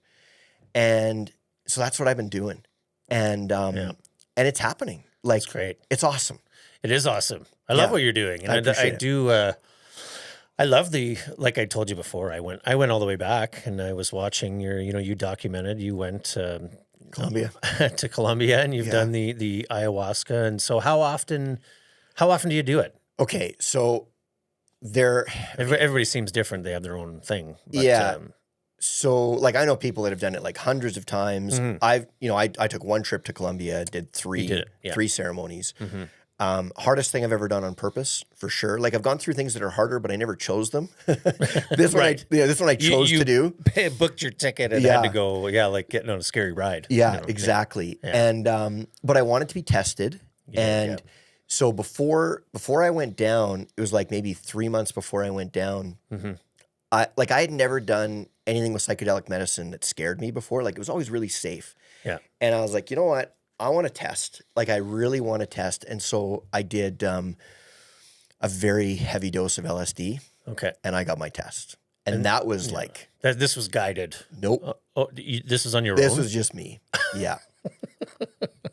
And so that's what I've been doing. And and it's happening. Like That's great. It's awesome. It is awesome. I love what you're doing. And I appreciate it. do I love like I told you before, I went all the way back and I was watching you documented, you went Colombia. to Colombia and you've done the ayahuasca. And so how often do you do it? Okay, so Everybody seems different. They have their own thing. But, so like I know people that have done it like hundreds of times. I took one trip to Colombia, did three ceremonies. Hardest thing I've ever done on purpose, for sure. Like I've gone through things that are harder, but I never chose them. This one I chose to do. Booked your ticket and had to go, like getting on a scary ride. Yeah, exactly. Yeah. And but I wanted to be tested. So before I went down, it was like maybe 3 months before I went down. I had never done anything with psychedelic medicine that scared me before. Like it was always really safe. Yeah. And I was like, you know what? I want to test. Like I really want to test. And so I did a very heavy dose of LSD. Okay. And I got my test. And that was like... This was guided. Nope. This was on your own? This was just me. Yeah.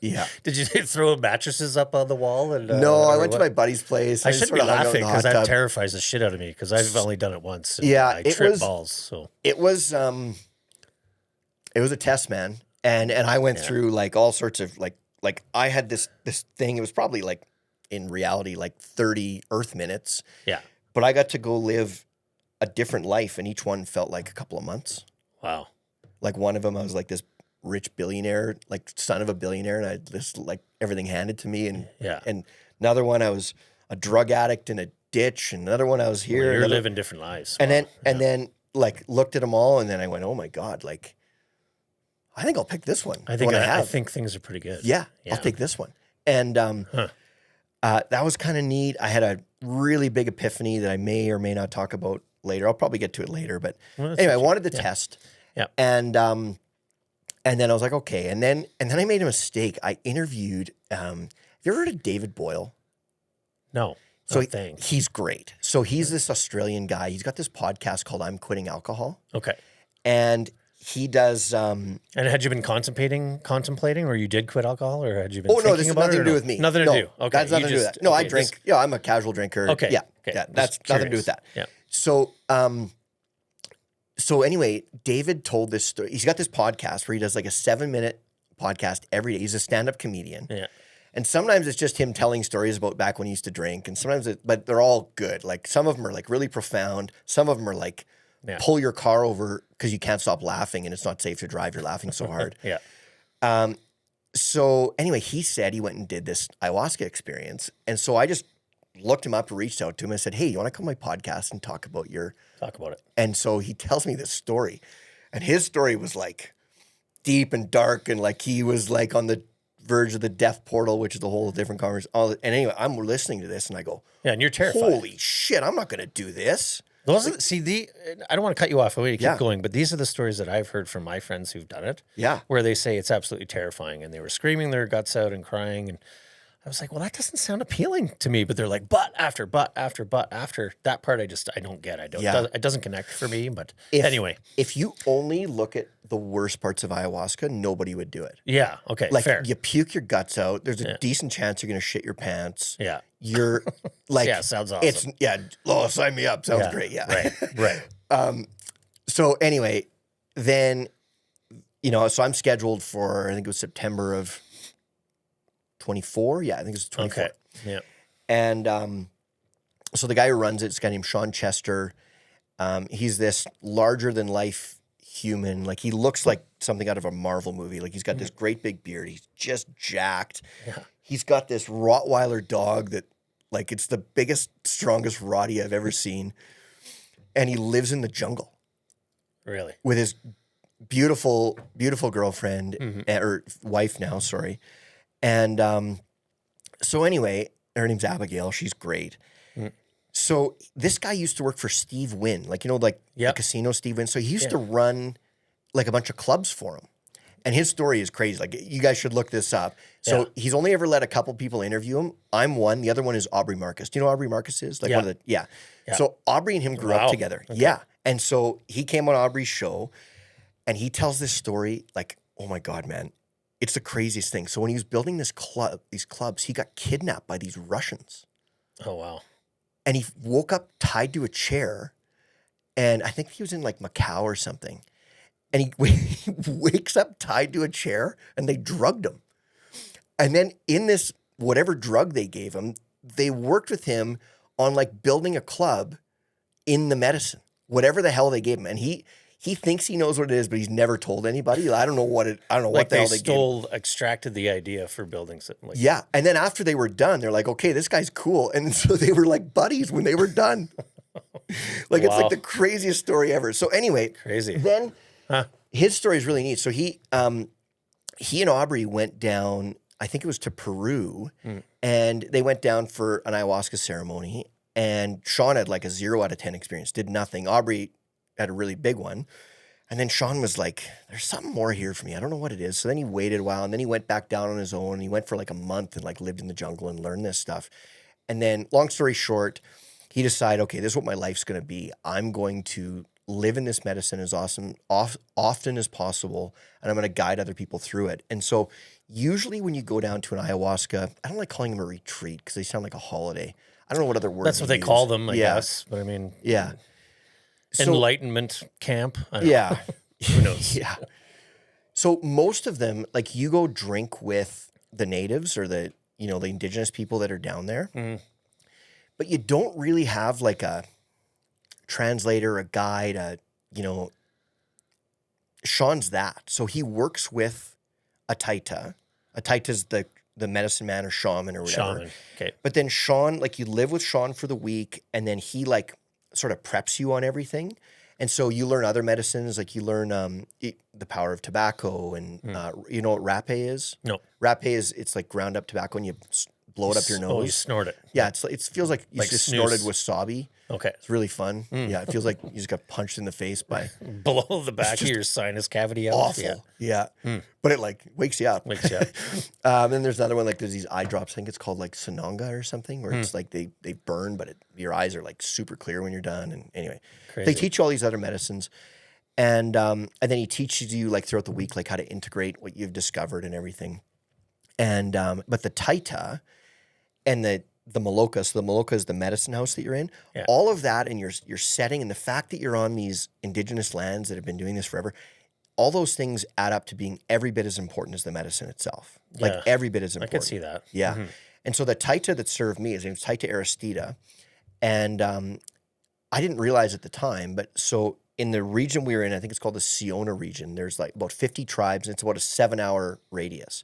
Yeah. Did you throw mattresses up on the wall? And no, I went to my buddy's place. I shouldn't be laughing because that terrifies the shit out of me because I've only done it once. And I tripped balls. So it was a test, man. And I went through like all sorts of like I had this thing. It was probably like in reality like 30 Earth minutes. Yeah. But I got to go live a different life, and each one felt like a couple of months. Wow. Like one of them, I was like this rich billionaire, like son of a billionaire, and I had this like everything handed to me. And and another one, I was a drug addict in a ditch, and another one, I was here. You're living different lives. And then like looked at them all, and then I went, oh my God, like I think I'll pick this one. I think things are pretty good. Yeah, I'll take this one. And that was kind of neat. I had a really big epiphany that I may or may not talk about later. I'll probably get to it later. But anyway, I wanted to test. Yeah. And then I was like, okay. And then I made a mistake. I interviewed, have you ever heard of David Boyle? No. So he's great. So he's this Australian guy. He's got this podcast called I'm Quitting Alcohol. Okay. And he does. And had you been contemplating, or you did quit alcohol, or had you been? Oh no, this has nothing to do with me. Nothing to do. Okay, that's nothing to do with that. No, I drink. Yeah, I'm a casual drinker. Okay. Yeah. Okay. Yeah. That's nothing to do with that. Yeah. So, so anyway, David told this story. He's got this podcast where he does like a 7-minute podcast every day. He's a stand-up comedian. Yeah. And sometimes it's just him telling stories about back when he used to drink. And sometimes but they're all good. Like some of them are like really profound. Some of them are like pull your car over because you can't stop laughing and it's not safe to drive. You're laughing so hard. Yeah. So anyway, he said he went and did this ayahuasca experience. And so I just looked him up, reached out to him and said, hey, you want to come on my podcast and talk about it? And so he tells me this story. And his story was like deep and dark. And like he was like on the verge of the death portal, which is a whole different conversation. And anyway, I'm listening to this and I go, yeah, and you're terrified. Holy shit, I'm not going to do this. I don't want to cut you off. I want you to keep going, but these are the stories that I've heard from my friends who've done it. Yeah. Where they say it's absolutely terrifying and they were screaming their guts out and crying. And I was like, well, that doesn't sound appealing to me. But they're like, but after that part, I don't get. It doesn't connect for me. But anyway. If you only look at the worst parts of ayahuasca, nobody would do it. Yeah. Okay. Like fair. you puke your guts out. There's a decent chance you're going to shit your pants. Yeah. You're like, yeah, sounds awesome. Sign me up. Sounds great. Yeah. Right. So anyway, then, so I'm scheduled for, I think it was September of 24. Yeah, I think it was 24. Okay. Yeah. And so the guy who runs it's a guy named Sean Chester. He's this larger than life human. Like he looks like something out of a Marvel movie. Like he's got this great big beard. He's just jacked. Yeah. He's got this Rottweiler dog that like it's the biggest, strongest Rottie I've ever seen. And he lives in the jungle. Really? With his beautiful, beautiful girlfriend or wife now, sorry. And so anyway, her name's Abigail. She's great. So this guy used to work for Steve Wynn, like, the casino Steve Wynn. So he used to run like a bunch of clubs for him. And his story is crazy. Like you guys should look this up. So he's only ever let a couple people interview him. I'm one. The other one is Aubrey Marcus. Do you know who Aubrey Marcus is? Like one of the, yeah. So Aubrey and him grew up together. Okay. Yeah. And so he came on Aubrey's show and he tells this story like, oh my God, man. It's the craziest thing. So when he was building these clubs, he got kidnapped by these Russians. Oh, wow. And he woke up tied to a chair. And I think he was in like Macau or something. And he wakes up tied to a chair and they drugged him. And then in this, whatever drug they gave him, they worked with him on like building a club in the medicine, whatever the hell they gave him. And he thinks he knows what it is, but he's never told anybody. I don't know what the hell they extracted the idea for building something. Like yeah. And then after they were done, they're like, okay, this guy's cool. And so they were like buddies when they were done. Like it's like the craziest story ever. So anyway, crazy. Then his story is really neat. So he and Aubrey went down, I think it was to Peru, and they went down for an ayahuasca ceremony. And Sean had like a 0 out of 10 experience, did nothing. Aubrey had a really big one. And then Sean was like, there's something more here for me. I don't know what it is. So then he waited a while and then he went back down on his own. He went for like a month and like lived in the jungle and learned this stuff. And then long story short, he decided, okay, this is what my life's going to be. I'm going to live in this medicine as often as possible. And I'm going to guide other people through it. And so usually when you go down to an ayahuasca, I don't like calling them a retreat because they sound like a holiday. I don't know what other word that's what they call them, I guess. But I mean, yeah. Enlightenment camp. Yeah. Who knows? Yeah. So most of them, like you go drink with the natives or the indigenous people that are down there, but you don't really have like a translator, a guide, Sean's that. So he works with a taita. A taita's the medicine man or shaman or whatever. Shaman. Okay. But then Sean, like you live with Sean for the week and then he like sort of preps you on everything. And so you learn other medicines, like you learn the power of tobacco and you know what rapé is? No. Rapé it's like ground up tobacco and you blow it up your nose. Oh, you snort it. Yeah, it feels like you just snorted wasabi. Okay. It's really fun. Yeah, it feels like you just got punched in the face by... Below the back of your sinus cavity. Awful. Yeah. But it like wakes you up. Wakes you up. Then there's another one, like there's these eye drops. I think it's called like Sananga or something, where it's like they burn, but your eyes are like super clear when you're done. And anyway, Crazy. They teach you all these other medicines. And then he teaches you like throughout the week, like how to integrate what you've discovered and everything. And, but the taita and the Maloka, so the Maloka is the medicine house that you're in, all of that and your setting and the fact that you're on these indigenous lands that have been doing this forever, all those things add up to being every bit as important as the medicine itself. Like Yeah. every bit as I important. could see that. Yeah. Mhm. And so the taita that served me, his name's Taita Aristida. And I didn't realize at the time, but so in the region we were in, I think it's called the Siona region, there's like about 50 tribes, and it's about a 7-hour radius.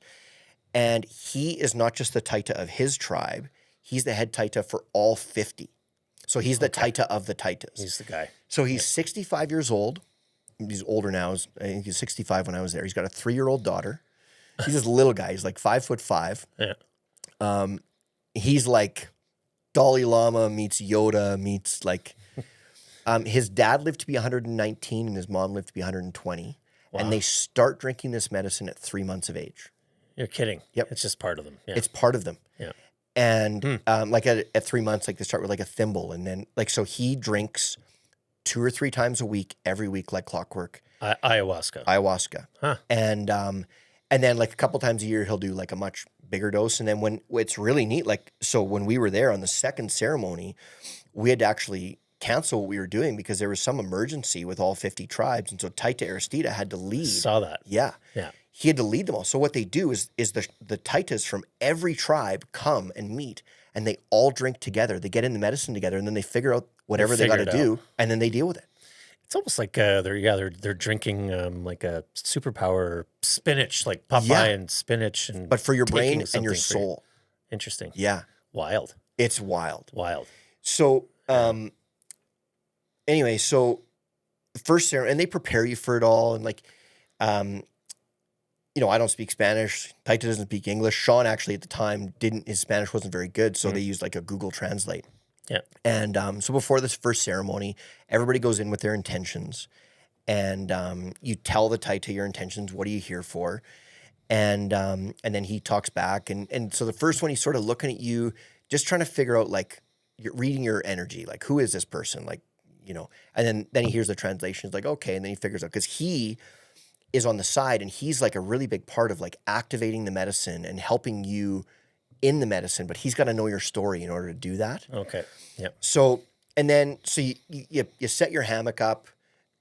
And he is not just the taita of his tribe, he's the head taita for all 50. So he's the taita of the taitas. He's the guy. So he's 65 years old. He's older now. I think he's 65 when I was there. He's got a 3-year-old daughter. He's this little guy. He's like 5'5". Yeah. He's like Dalai Lama meets Yoda meets like, his dad lived to be 119 and his mom lived to be 120. Wow. And they start drinking this medicine at 3 months of age. You're kidding. Yep. It's just part of them. Yeah. It's part of them. Yeah. And like at 3 months, like they start with like a thimble. And then like, so he drinks 2 or 3 times a week, every week, like clockwork. Ayahuasca. Huh. And then like a couple times a year, he'll do like a much bigger dose. And then when it's really neat, like, so when we were there on the second ceremony, we had to actually cancel what we were doing because there was some emergency with all 50 tribes. And so Taita Aristida had to lead. Saw that. Yeah. Yeah. He had to lead them all. So what they do is the taitas from every tribe come and meet and they all drink together. They get in the medicine together and then they figure out whatever they got to do and then they deal with it. It's almost like they're drinking like a superpower spinach, like Popeye and spinach, and but for your brain taking and your something for soul. Interesting. Yeah. Wild. It's wild. Wild. So anyway, so first ceremony, and they prepare you for it all. And like, you know, I don't speak Spanish. Taita doesn't speak English. Sean actually at the time his Spanish wasn't very good. So they used like a Google Translate. Yeah. And so before this first ceremony, everybody goes in with their intentions. And you tell the Taita your intentions. What are you here for? And then he talks back. And so the first one, he's sort of looking at you, just trying to figure out, like, you're reading your energy. Like, who is this person? Like, you know, and then he hears the translation. He's like, okay. And then he figures out, because he is on the side and he's like a really big part of like activating the medicine and helping you in the medicine, but he's got to know your story in order to do that. Okay. Yep. So, and then, so you set your hammock up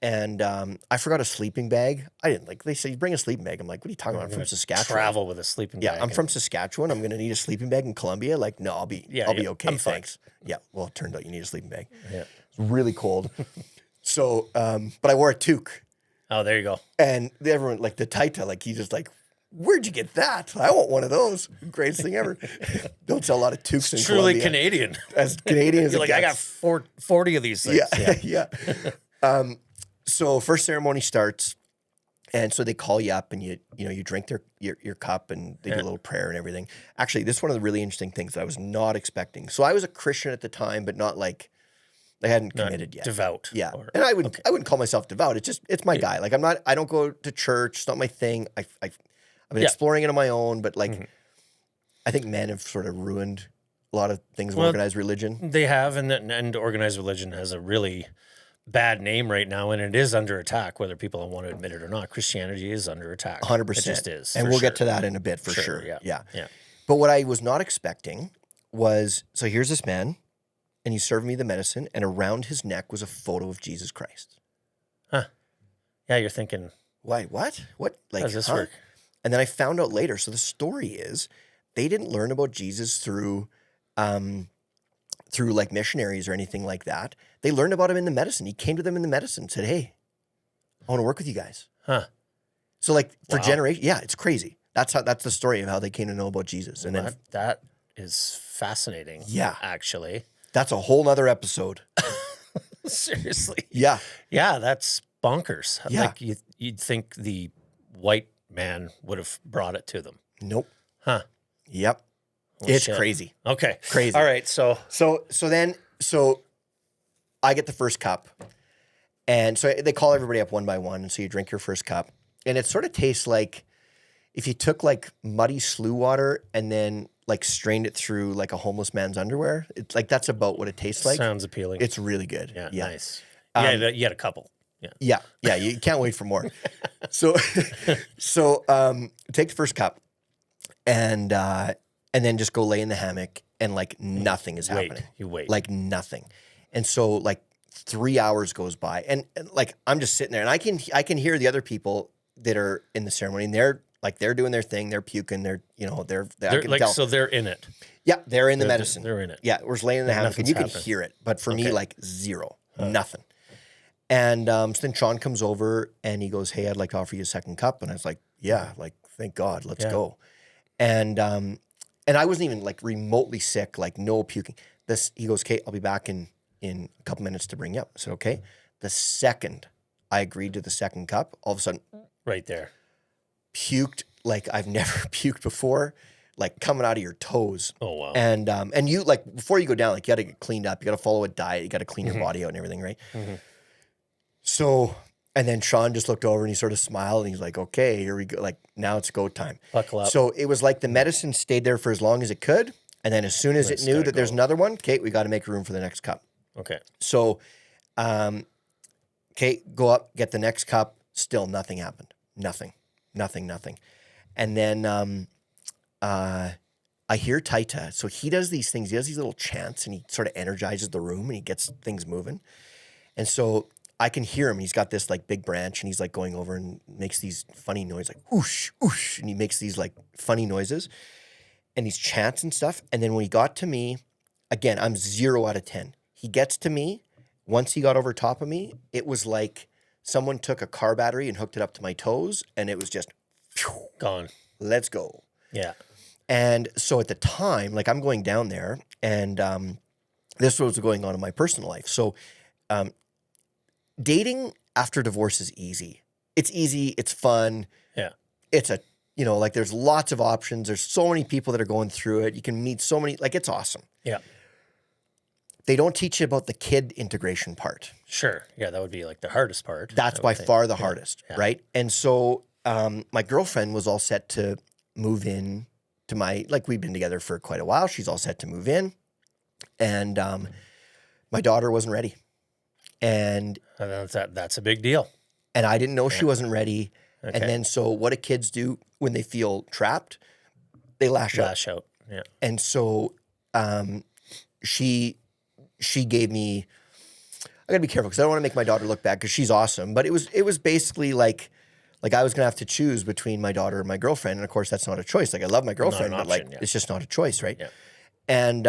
and I forgot a sleeping bag. I didn't, like, they say, you bring a sleeping bag. I'm like, what are you talking about? I'm from Saskatchewan. Travel with a sleeping bag. Yeah, I'm from Saskatchewan. I'm going to need a sleeping bag in Colombia. Like, no, I'll be okay. I'm fine. Thanks. Yeah. Well, it turned out you need a sleeping bag. Yeah. It's really cold. So, but I wore a toque. Oh, there you go. And everyone, like the Taita, like he just like, where'd you get that? I want one of those. Greatest thing ever. Don't sell a lot of toques in Truly Colombia. Canadian. As Canadian as You're it like, gets. I got 40 of these things. Yeah. Yeah. So first ceremony starts. And so they call you up and you drink your cup and they do a little prayer and everything. Actually, this is one of the really interesting things that I was not expecting. So I was a Christian at the time, but not like, I hadn't committed yet. Devout. Yeah. And I wouldn't call myself devout. It's my guy. Like I don't go to church. It's not my thing. I've been exploring it on my own, but like, I think men have sort of ruined a lot of things of organized religion. They have, and organized religion has a really bad name right now, and it is under attack, whether people want to admit it or not. Christianity is under attack. 100%. It just is. And we'll get to that in a bit for sure. Yeah. But what I was not expecting was, so here's this man, and he served me the medicine, and around his neck was a photo of Jesus Christ. Huh. Yeah, you're thinking, why? What? Like, how does this work? And then I found out later. So the story is, they didn't learn about Jesus through like missionaries or anything like that. They learned about him in the medicine. He came to them in the medicine, said, "Hey, I want to work with you guys." Huh. So like for generations, yeah, it's crazy. That's the story of how they came to know about Jesus. And then that is fascinating. Yeah. Actually. That's a whole nother episode. Seriously. Yeah. Yeah, that's bonkers. Yeah. Like you'd think the white man would have brought it to them. Nope. Huh. Yep. Well, it's shit. crazy. Okay. Crazy. All right. So I get the first cup. And so they call everybody up one by one. And so you drink your first cup. And it sort of tastes like if you took like muddy slough water and then like strained it through like a homeless man's underwear. It's like, that's about what it tastes like. sounds appealing. It's really good. Yeah. Nice. You had a couple. Yeah. Yeah. You can't wait for more. So take the first cup and then just go lay in the hammock and like nothing is happening. You wait. Like nothing. And so like 3 hours goes by and like I'm just sitting there and I can hear the other people that are in the ceremony, and they're doing their thing. They're puking. I They're can like, tell. so they're in it. Yeah, they're in the medicine. They're in it. Yeah, we're just laying in the hammock, and nothing's you can happened. hear it. But for me, Okay. like zero, nothing. And so then Sean comes over and he goes, "Hey, I'd like to offer you a second cup." And I was like, "Yeah, like thank God, let's go." And I wasn't even like remotely sick, like no puking. He goes, "Okay, I'll be back in a couple minutes to bring you up." I said, "Okay." The second I agreed to the second cup, all of a sudden, Right there. puked like I've never puked before, like coming out of your toes. Oh, wow. And you like before you go down, like you got to get cleaned up. You got to follow a diet. You got to clean your body out and everything, right? So, and then Sean just looked over and he sort of smiled and he's like, "Okay, here we go. Like now it's go time." Buckle up. So it was like the medicine stayed there for as long as it could, and then as soon as it knew that there's another one, okay, we got to make room for the next cup. Okay. So, okay, go up, get the next cup. Still nothing happened. Nothing. And then I hear Taita. So he does these things. He does these little chants and he sort of energizes the room and he gets things moving. And so I can hear him. He's got this like big branch and he's like going over and makes these funny noises like whoosh, whoosh. And he makes these like funny noises and these chants and stuff. And then when he got to me, again, I'm 0 out of 10. He gets to me. Once he got over top of me, it was like someone took a car battery and hooked it up to my toes and it was just phew, Gone. let's go. Yeah. And so at the time, like I'm going down there and this was going on in my personal life. So dating after divorce is easy. It's easy. It's fun. Yeah. It's like there's lots of options. There's so many people that are going through it. You can meet so many, like it's awesome. Yeah. They don't teach you about the kid integration part. Sure. Yeah, that would be like the hardest part. That's by far the hardest, right? And so my girlfriend was all set to move in to we've been together for quite a while. She's all set to move in. And my daughter wasn't ready. And that's a big deal. And I didn't know she wasn't ready. Okay. And then so what do kids do when they feel trapped? They lash out. Lash out. Yeah. And so she gave me, I gotta be careful because I don't want to make my daughter look bad because she's awesome. But it was basically like I was gonna have to choose between my daughter and my girlfriend. And of course that's not a choice. Like I love my girlfriend, but like it's just not a choice, right? Yeah. And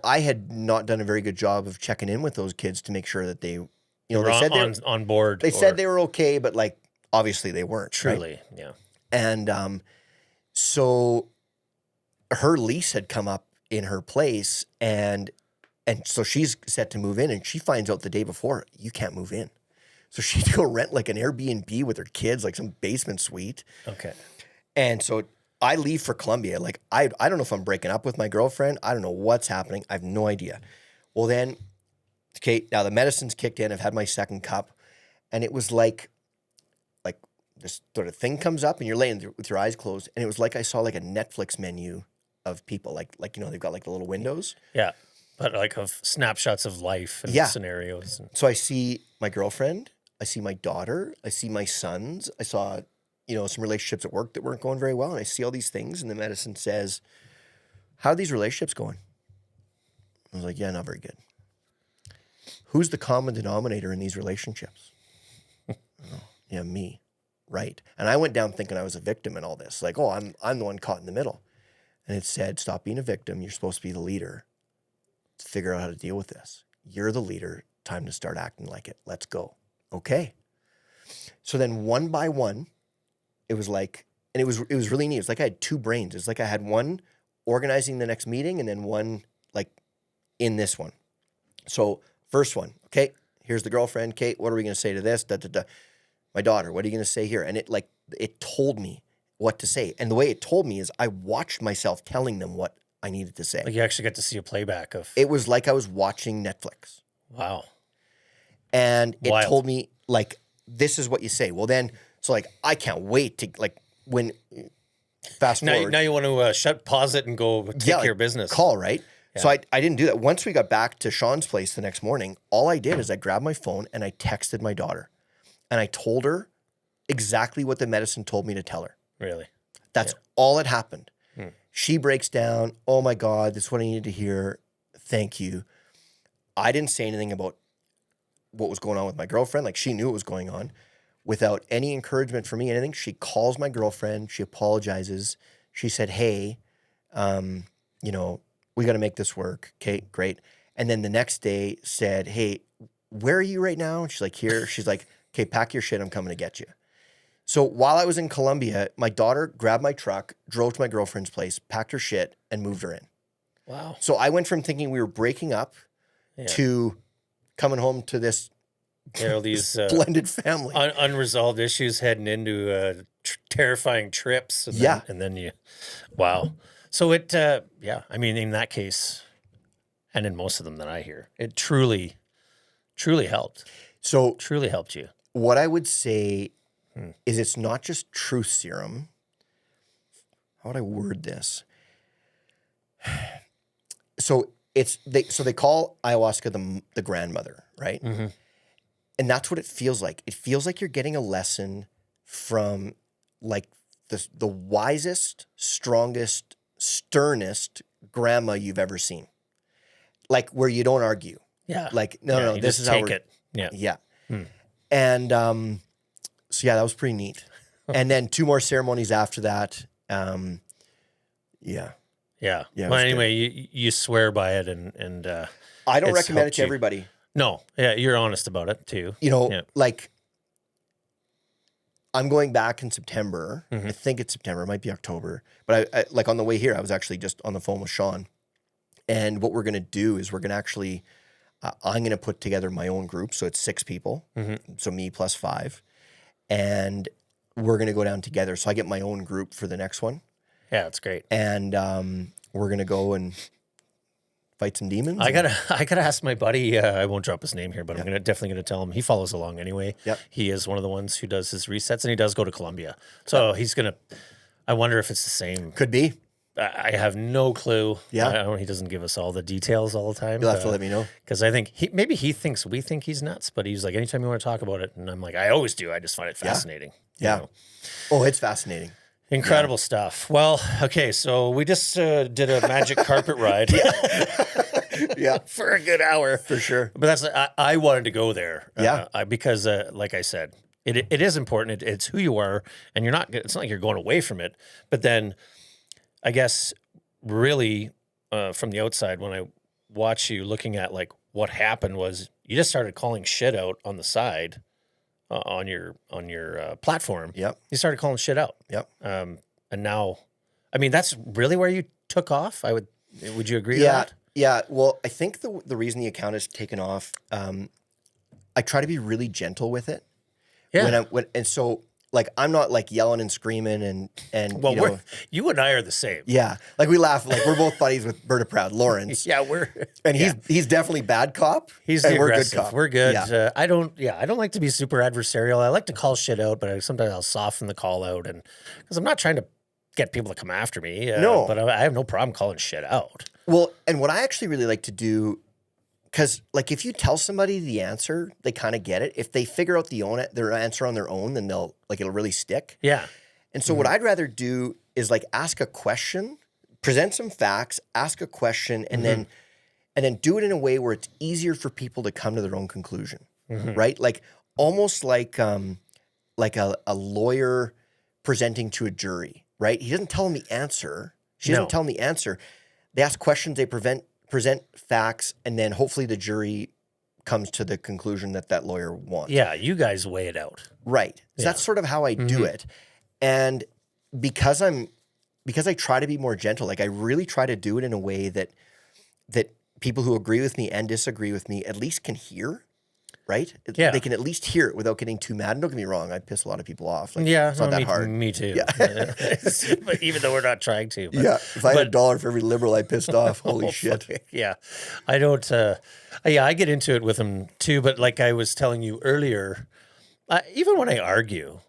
I had not done a very good job of checking in with those kids to make sure that they, they said they were on board. They said they were okay, but like obviously they weren't. Truly, right? yeah. And so her lease had come up in her place, and so she's set to move in, and she finds out the day before you can't move in. So she'd go rent like an Airbnb with her kids, like some basement suite. Okay. And so I leave for Colombia. Like I don't know if I'm breaking up with my girlfriend. I don't know what's happening. I have no idea. Well then, okay, now the medicine's kicked in. I've had my second cup, and it was like this sort of thing comes up, and you're laying with your eyes closed, and it was like I saw like a Netflix menu of people, like they've got like the little windows. Yeah, but like of snapshots of life and scenarios. So I see my girlfriend, I see my daughter, I see my sons, I saw some relationships at work that weren't going very well, and I see all these things, and the medicine says, "How are these relationships going?" I was like, "Yeah, not very good." Who's the common denominator in these relationships? Oh, yeah, me, right? And I went down thinking I was a victim in all this, like, oh, I'm the one caught in the middle. And it said, stop being a victim. You're supposed to be the leader. Let's figure out how to deal with this. You're the leader. Time to start acting like it. Let's go. Okay. So then one by one, it was like, and it was really neat. It was like I had two brains. It's like I had one organizing the next meeting and then one like in this one. So first one, okay, here's the girlfriend. Kate, what are we going to say to this? Da, da, da. My daughter, what are you going to say here? And it told me what to say. And the way it told me is I watched myself telling them what I needed to say. Like you actually got to see a playback of. It was like I was watching Netflix. Wow. And it told me like, this is what you say. Well then, so like, I can't wait to like when fast forward. Now you want to pause it and go take care of business. Call, right? Yeah. So I didn't do that. Once we got back to Sean's place the next morning, all I did is I grabbed my phone and I texted my daughter and I told her exactly what the medicine told me to tell her. Really? That's all that happened. She breaks down. Oh my God, this is what I needed to hear. Thank you. I didn't say anything about what was going on with my girlfriend. Like she knew what was going on. without any encouragement from me, anything. She calls my girlfriend. She apologizes. She said, hey, you know, we got to make this work. Okay, great. And then the next day said, hey, where are you right now? And she's like, here. She's like, okay, pack your shit. I'm coming to get you. So while I was in Colombia, my daughter grabbed my truck, drove to my girlfriend's place, packed her shit, and moved her in. Wow. So I went from thinking we were breaking up to coming home to this these blended family. Unresolved issues heading into terrifying trips. And then you, wow. So it, I mean, in that case, and in most of them that I hear, it truly helped. So truly helped you. What I would say is it's not just truth serum. How would I word this? So they call ayahuasca the grandmother, right? Mm-hmm. And that's what it feels like. It feels like you're getting a lesson from like the wisest, strongest, sternest grandma you've ever seen. Like where you don't argue. Yeah. Like, no, this is how we're... it. Yeah. Yeah. And so yeah, that was pretty neat. And then 2 more ceremonies after that. Yeah. Well, anyway, you swear by it, and I don't recommend it to everybody. No, you're honest about it too. You know, like I'm going back in September. I think it's September. It might be October. But I like on the way here, I was actually just on the phone with Sean. And what we're going to do is we're going to actually, I'm going to put together my own group. So it's 6 people. So me plus 5. And we're going to go down together. So I get my own group for the next one. Yeah, that's great. And we're going to go and fight some demons. I gotta ask my buddy. I won't drop his name here, but I'm definitely gonna tell him. He follows along anyway. Yep. He is one of the ones who does his resets, and he does go to Colombia. So he's gonna. I wonder if it's the same. Could be. I have no clue. Yeah. He doesn't give us all the details all the time. You'll have to let me know. Because I think he thinks we think he's nuts, but he's like, anytime you want to talk about it, and I'm like, I always do. I just find it fascinating. Yeah. You know? Oh, it's fascinating. Incredible stuff. Well, okay, so we just did a magic carpet ride. Yeah. For a good hour. For sure. But that's I wanted to go there. Yeah. Because like I said, it is important. It's who you are, and it's not like you're going away from it. But then I guess really from the outside, when I watch you looking at like what happened was you just started calling shit out on the side. On your platform. Yep. You started calling shit out. Yep. And now, I mean, that's really where you took off. Would you agree to that? Yeah. Well, I think the reason the account has taken off, I try to be really gentle with it. Yeah. And so like I'm not like yelling and screaming and well, you and I are the same. Yeah. Like we laugh, like we're both buddies with Berta Proud, Lawrence. Yeah, he's definitely bad cop. He's the aggressive. We're good cop. We're good. Yeah. I don't like to be super adversarial. I like to call shit out, but sometimes I'll soften the call out, and because I'm not trying to get people to come after me. No, but I have no problem calling shit out. Well, and what I actually really like to do, because like if you tell somebody the answer, they kind of get it. If they figure out their answer on their own, then it'll really stick. Yeah. And so what I'd rather do is like ask a question, present some facts, ask a question, and then do it in a way where it's easier for people to come to their own conclusion, right? Like almost like a lawyer presenting to a jury, right? He doesn't tell them the answer. She doesn't tell them the answer. They ask questions, they present facts, and then hopefully the jury comes to the conclusion that lawyer wants. Yeah, you guys weigh it out. Right. So that's sort of how I do it. And because I try to be more gentle, like I really try to do it in a way that people who agree with me and disagree with me at least can hear, right? Yeah. They can at least hear it without getting too mad. And don't get me wrong, I piss a lot of people off. Like, yeah, it's not that hard. Me too. Yeah. But even though we're not trying to. But, yeah. If I had $1 for every liberal I pissed off, holy shit. Yeah. I don't, I get into it with them too. But like I was telling you earlier, even when I argue,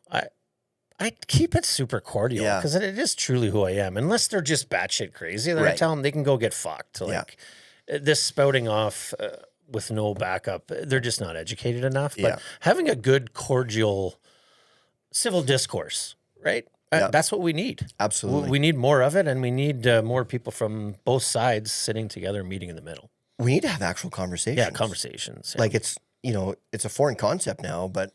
I keep it super cordial because it is truly who I am. Unless they're just batshit crazy, then I tell them they can go get fucked. Like this spouting off with no backup, they're just not educated enough. But having a good, cordial, civil discourse, right? That's what we need. Absolutely. We need more of it, and we need more people from both sides sitting together, meeting in the middle. We need to have actual conversations. Yeah, conversations. Yeah. Like it's a foreign concept now, but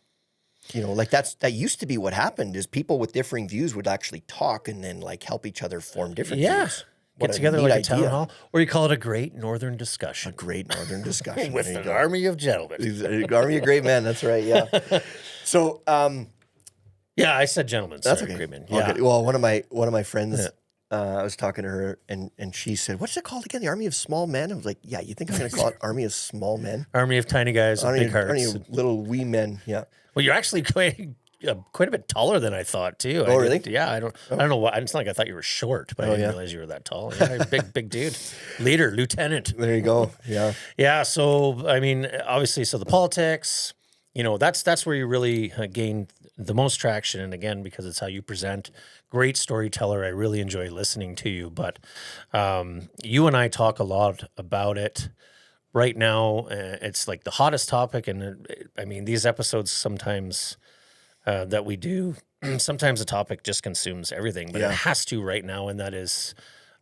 You know, like that used to be what happened is people with differing views would actually talk and then like help each other form different views. Get together like a town hall, or you call it a great northern discussion. A great northern discussion. With an army of gentlemen. An army of great men, that's right, yeah. So, yeah, I said gentlemen. Sorry, that's okay. Great men. Yeah. Okay. Well, one of my friends, I was talking to her, and she said, "What's it called again? The Army of Small Men?" I was like, "Yeah, you think I'm going to call it Army of Small Men? Army of tiny guys with big hearts. Army of little wee men." Yeah. Well, you're actually quite a bit taller than I thought too. Oh, really? Yeah, I don't know why. It's not like I thought you were short, but I didn't realize you were that tall. Yeah, you're a big dude, leader, lieutenant. There you go. Yeah. Yeah. So I mean, obviously, so the politics, you know, that's where you really gain the most traction. And again, because it's how you present, great storyteller. I really enjoy listening to you. But you and I talk a lot about it. Right now, it's like the hottest topic, and I mean, these episodes sometimes that we do, sometimes the topic just consumes everything, but it has to right now, and that is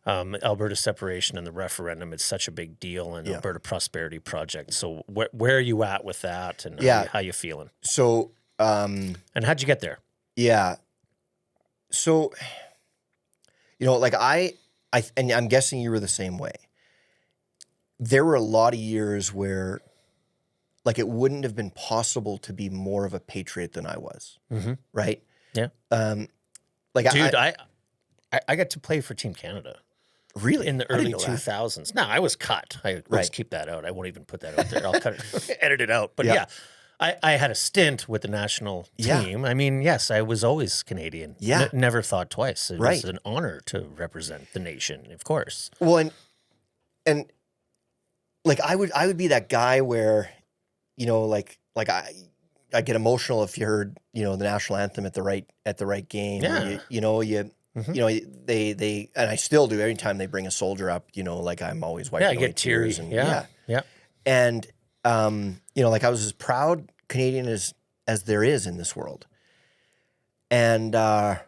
Alberta separation and the referendum. It's such a big deal, and Alberta Prosperity Project. So where are you at with that, and how you feeling? So, and how'd you get there? Yeah. So, you know, like and I'm guessing you were the same way. There were a lot of years where, like, it wouldn't have been possible to be more of a patriot than I was, right? Yeah. Like, dude, I got to play for Team Canada. Really? In the early 2000s. No, I was cut. Let's keep that out. I won't even put that out there. I'll cut it, edit it out. But I had a stint with the national team. I mean, yes, I was always Canadian. Yeah. Never thought twice. It was an honor to represent the nation, of course. Well, and like I would be that guy where, you know, like I get emotional if you heard, you know, the national anthem at the right game. Yeah. You know, they and I still do every time they bring a soldier up, you know, like I'm always wiping away get teary. tears. And, yeah. And you know, like I was as proud Canadian as there is in this world. And I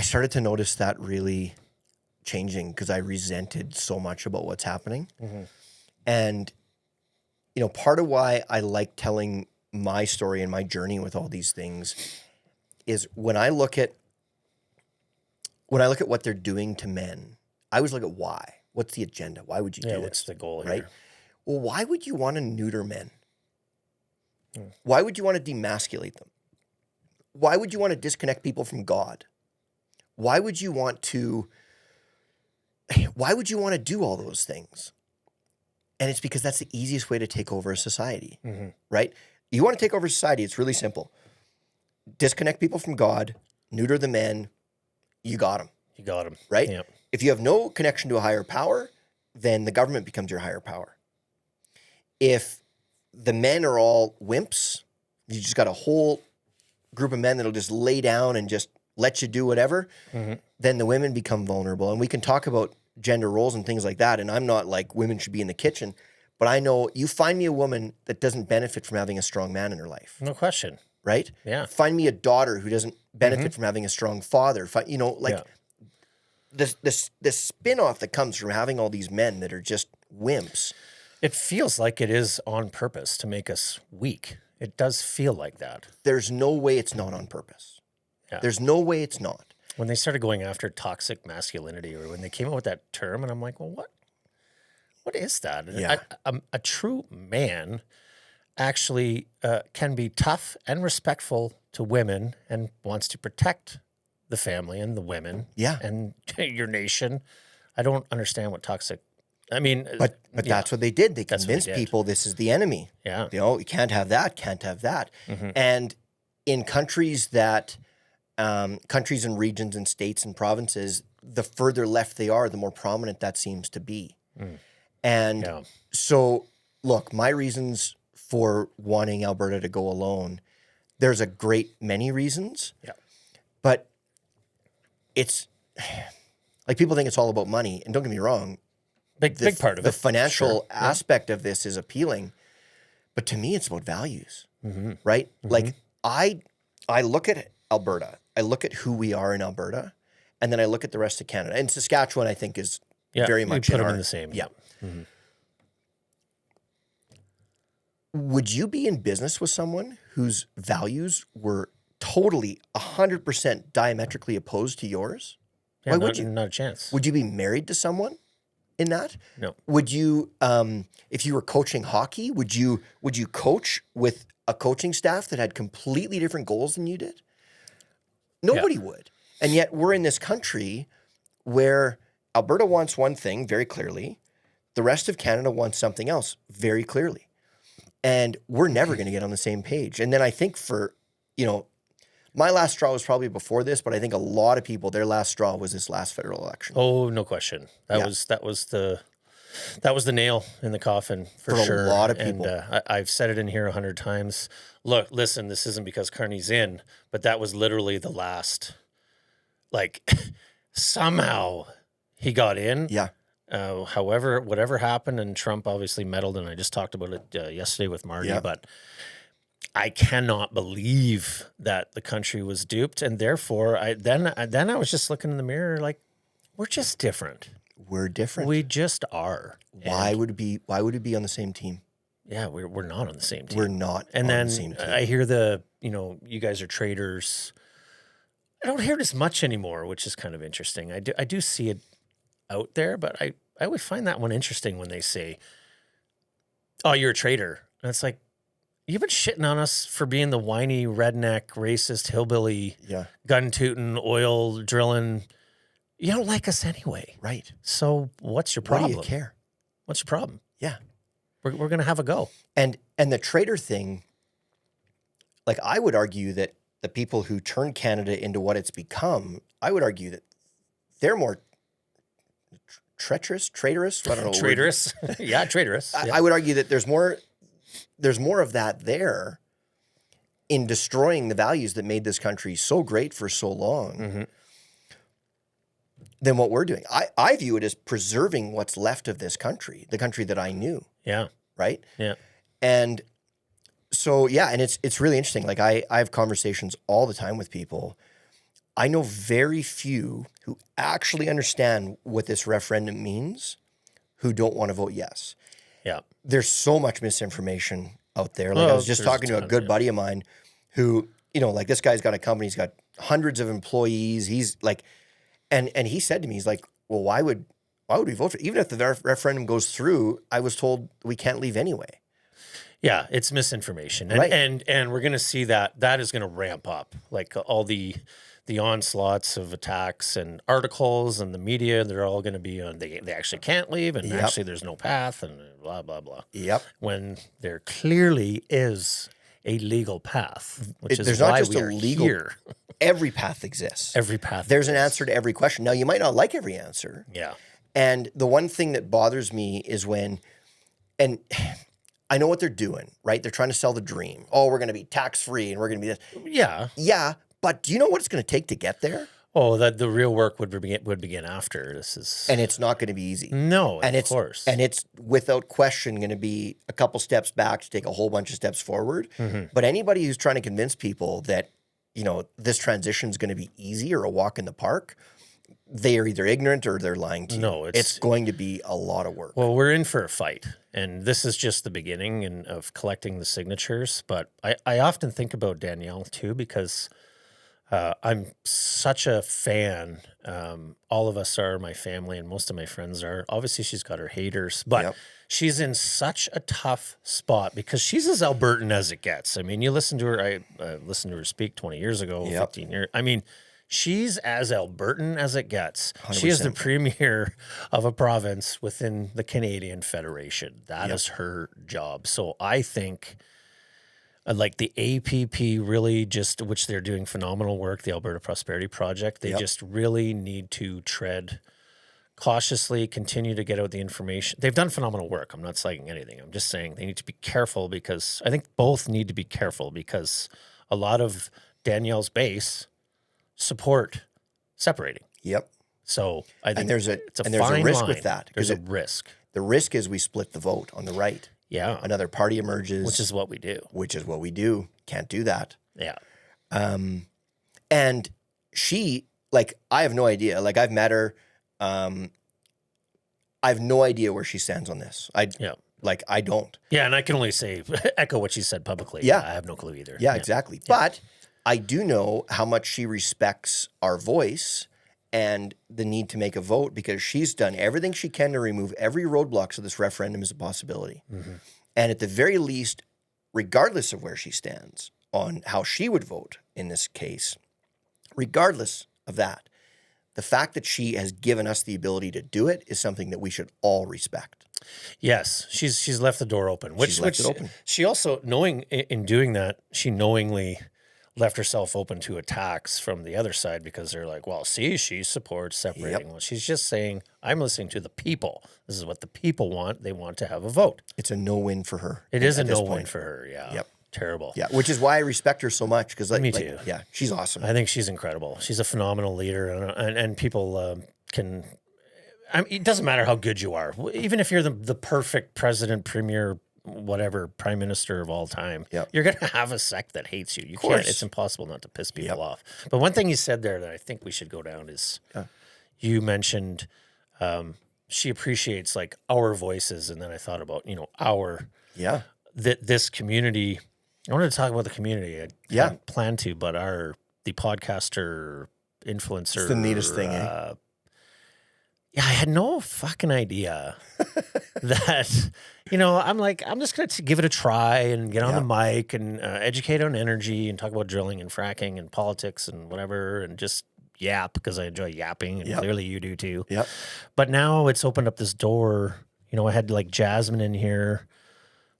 started to notice that really changing because I resented so much about what's happening. And, you know, part of why I like telling my story and my journey with all these things is when I look at what they're doing to men, I always look at why. What's the agenda? Why would you do this? What's the goal right? Here? Well, why would you want to neuter men? Why would you want to demasculate them? Why would you want to disconnect people from God? Why would you want to do all those things? And it's because that's the easiest way to take over a society, right? You want to take over society, it's really simple. Disconnect people from God, neuter the men, you got them. You got them. Right? Yep. If you have no connection to a higher power, then the government becomes your higher power. If the men are all wimps, you just got a whole group of men that'll just lay down and just let you do whatever, then the women become vulnerable. And we can talk about gender roles and things like that. And I'm not like women should be in the kitchen, but I know you find me a woman that doesn't benefit from having a strong man in her life. No question. Right? Yeah. Find me a daughter who doesn't benefit from having a strong father. You know, like the spin-off that comes from having all these men that are just wimps. It feels like it is on purpose to make us weak. It does feel like that. There's no way it's not on purpose. Yeah. There's no way it's not. When they started going after toxic masculinity, or when they came up with that term, and I'm like, well, what is that? Yeah. A true man actually can be tough and respectful to women and wants to protect the family and the women and your nation. I don't understand what toxic, I mean. But that's what they did. They convinced people this is the enemy. Yeah. You know, you can't have that, can't have that. And in countries that, countries and regions and states and provinces, the further left they are, the more prominent that seems to be. And so, look, my reasons for wanting Alberta to go alone, there's a great many reasons. Yeah. But it's like people think it's all about money. And don't get me wrong. Big part of it. The financial aspect of this is appealing. But to me, it's about values, right? Like I look at Alberta. I look at who we are in Alberta. And then I look at the rest of Canada. And Saskatchewan, I think, is very much put them in the same. Yeah. would you be in business with someone whose values were totally 100% diametrically opposed to yours? Yeah, Why not, would you? not a chance. Would you be married to someone in that? No. Would you, if you were coaching hockey, would you coach with a coaching staff that had completely different goals than you did? Nobody would. And yet we're in this country where Alberta wants one thing very clearly. The rest of Canada wants something else very clearly. And we're never going to get on the same page. And then I think for, my last straw was probably before this, but I think a lot of people, their last straw was this last federal election. Oh, no question. That was the nail in the coffin for sure. A lot of people. And I've said it in here 100 times. Look, listen, this isn't because Carney's in, but that was literally the last, somehow he got in. Yeah. However, whatever happened, and Trump obviously meddled, and I just talked about it yesterday with Marty, but I cannot believe that the country was duped, and therefore, then I was just looking in the mirror like, we're just different. We're different. We just are. Why would it be on the same team? Yeah, we're not on the same team. We're not and on then the same team. I hear you guys are traders. I don't hear it as much anymore, which is kind of interesting. I do see it out there, but I would find that one interesting when they say, "Oh, you're a traitor." And it's like, you've been shitting on us for being the whiny, redneck, racist, hillbilly, gun tooting, oil drilling. You don't like us anyway. Right. So what's your problem? Why do you care? What's your problem? Yeah. We're going to have a go. And the traitor thing, I would argue that the people who turn Canada into what it's become, I would argue that they're more traitorous. I don't know. Traitorous. Yeah, traitorous. I would argue that there's more of that there in destroying the values that made this country so great for so long than what we're doing. I view it as preserving what's left of this country, the country that I knew. Yeah. Right? Yeah. And so, and it's really interesting. I have conversations all the time with people. I know very few who actually understand what this referendum means who don't want to vote yes. Yeah. There's so much misinformation out there. I was just talking to a good buddy of mine who, this guy's got a company, he's got hundreds of employees. He's and he said to me, he's like, well, why would we vote for it? Even if the referendum goes through, I was told we can't leave anyway. Yeah, it's misinformation. And, right. and we're going to see that is going to ramp up. All the onslaughts of attacks and articles and the media, they're all going to be on, they actually can't leave, and actually there's no path, and blah, blah, blah. Yep. When there clearly is a legal path, which is there's why not just we a are legal here. Every path exists. Every path. There's an answer to every question. Now, you might not like every answer. Yeah. And the one thing that bothers me is and I know what they're doing, right? They're trying to sell the dream. Oh, we're going to be tax-free and we're going to be this. Yeah. Yeah. But do you know what it's going to take to get there? Oh, that the real work would begin after this is, and it's not going to be easy. No, of course, and it's without question going to be a couple steps back to take a whole bunch of steps forward. But anybody who's trying to convince people that this transition is going to be easy or a walk in the park, they are either ignorant or they're lying to you. No, it's going to be a lot of work. Well, we're in for a fight, and this is just the beginning of collecting the signatures. But I often think about Danielle too, because I'm such a fan. All of us are, my family, and most of my friends are. Obviously, she's got her haters, but she's in such a tough spot because she's as Albertan as it gets. I mean, you listen to her. I listened to her speak 20 years ago, 15 years. I mean, she's as Albertan as it gets. 100%. She is the premier of a province within the Canadian Federation. That is her job. So I think the APP really which they're doing phenomenal work, the Alberta Prosperity Project, they just really need to tread cautiously, continue to get out the information. They've done phenomenal work. I'm not citing anything. I'm just saying they need to be careful, because I think both need to be careful, because a lot of Danielle's base support separating. Yep. So I think there's a risk with that. There's a risk. The risk is we split the vote on the right. Yeah. Another party emerges. Which is what we do. Can't do that. Yeah. And she, I have no idea. I've met her. I have no idea where she stands on this. Like, I don't. Yeah, and I can only say, echo what she said publicly. Yeah. I have no clue either. Yeah, exactly. But I do know how much she respects our voice and the need to make a vote, because she's done everything she can to remove every roadblock so this referendum is a possibility. Mm-hmm. And at the very least, regardless of where she stands on how she would vote in this case, regardless of that, the fact that she has given us the ability to do it is something that we should all respect. Yes, she's left the door open. She's left it open. She also, knowing in doing that, she knowingly left herself open to attacks from the other side, because they're like, well, see, she supports separating. Well, she's just saying, I'm listening to the people. This is what the people want. They want to have a vote. It's a no-win for her. It is a no-win for her, yeah. Yep. Terrible. Yeah, which is why I respect her so much, because Me too. Yeah, she's awesome. I think she's incredible. She's a phenomenal leader, and people can. I mean, it doesn't matter how good you are, even if you're the perfect president, premier, whatever, prime minister of all time. Yep. You're going to have a sect that hates you. You can't. It's impossible not to piss people off. But one thing you said there that I think we should go down is, you mentioned she appreciates like our voices, and then I thought about our this community. I wanted to talk about the community. I hadn't planned to, but the podcaster influencer. It's the neatest thing, Yeah, I had no fucking idea that, I'm like, I'm just going to give it a try and get on the mic and educate on energy and talk about drilling and fracking and politics and whatever, and just yap, because I enjoy yapping, and clearly you do too. Yep. But now it's opened up this door. I had like Jasmine in here,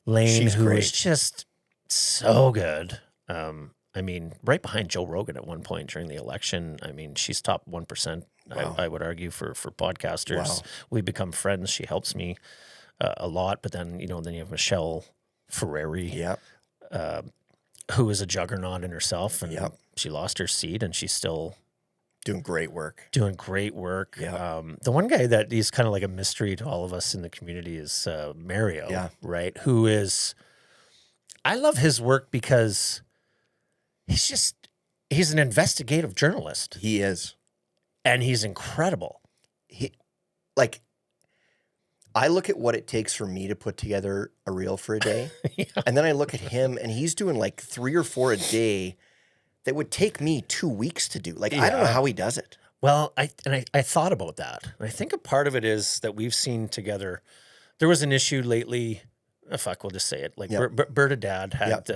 Lane, who was just so good. I mean, right behind Joe Rogan at one point during the election. I mean, she's top 1%, I would argue, for podcasters. Wow. We become friends. She helps me a lot. But then, then you have Michelle Ferreri, who is a juggernaut in herself. And she lost her seat, and she's still doing great work. Yeah. The one guy that is kind of like a mystery to all of us in the community is Mario, right? Who is... I love his work because he's an investigative journalist. He is. And he's incredible. I look at what it takes for me to put together a reel for a day. And then I look at him, and he's doing like 3 or 4 a day that would take me 2 weeks to do. I don't know how he does it. Well, I thought about that. And I think a part of it is that we've seen together, there was an issue lately. We'll just say it. Like Berta Dad had,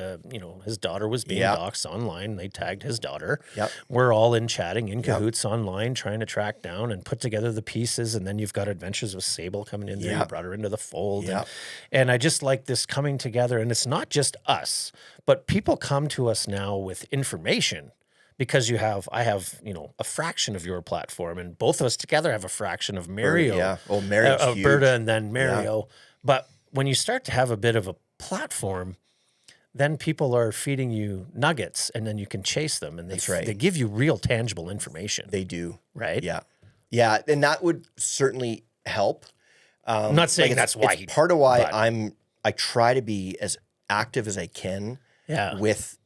his daughter was being doxxed online. They tagged his daughter. Yep. We're all in chatting in cahoots online, trying to track down and put together the pieces. And then you've got Adventures with Sable coming in there. You brought her into the fold. And I just like this coming together. And it's not just us, but people come to us now with information. Because I have, a fraction of your platform, and both of us together have a fraction of Mario. Yeah. Oh, Mario's huge. Alberta, and then Mario. But when you start to have a bit of a platform, then people are feeding you nuggets, and then you can chase them. And they give you real tangible information. They do. Right? Yeah. Yeah. And that would certainly help. I'm not saying that's why. It's part of why I try to be as active as I can with,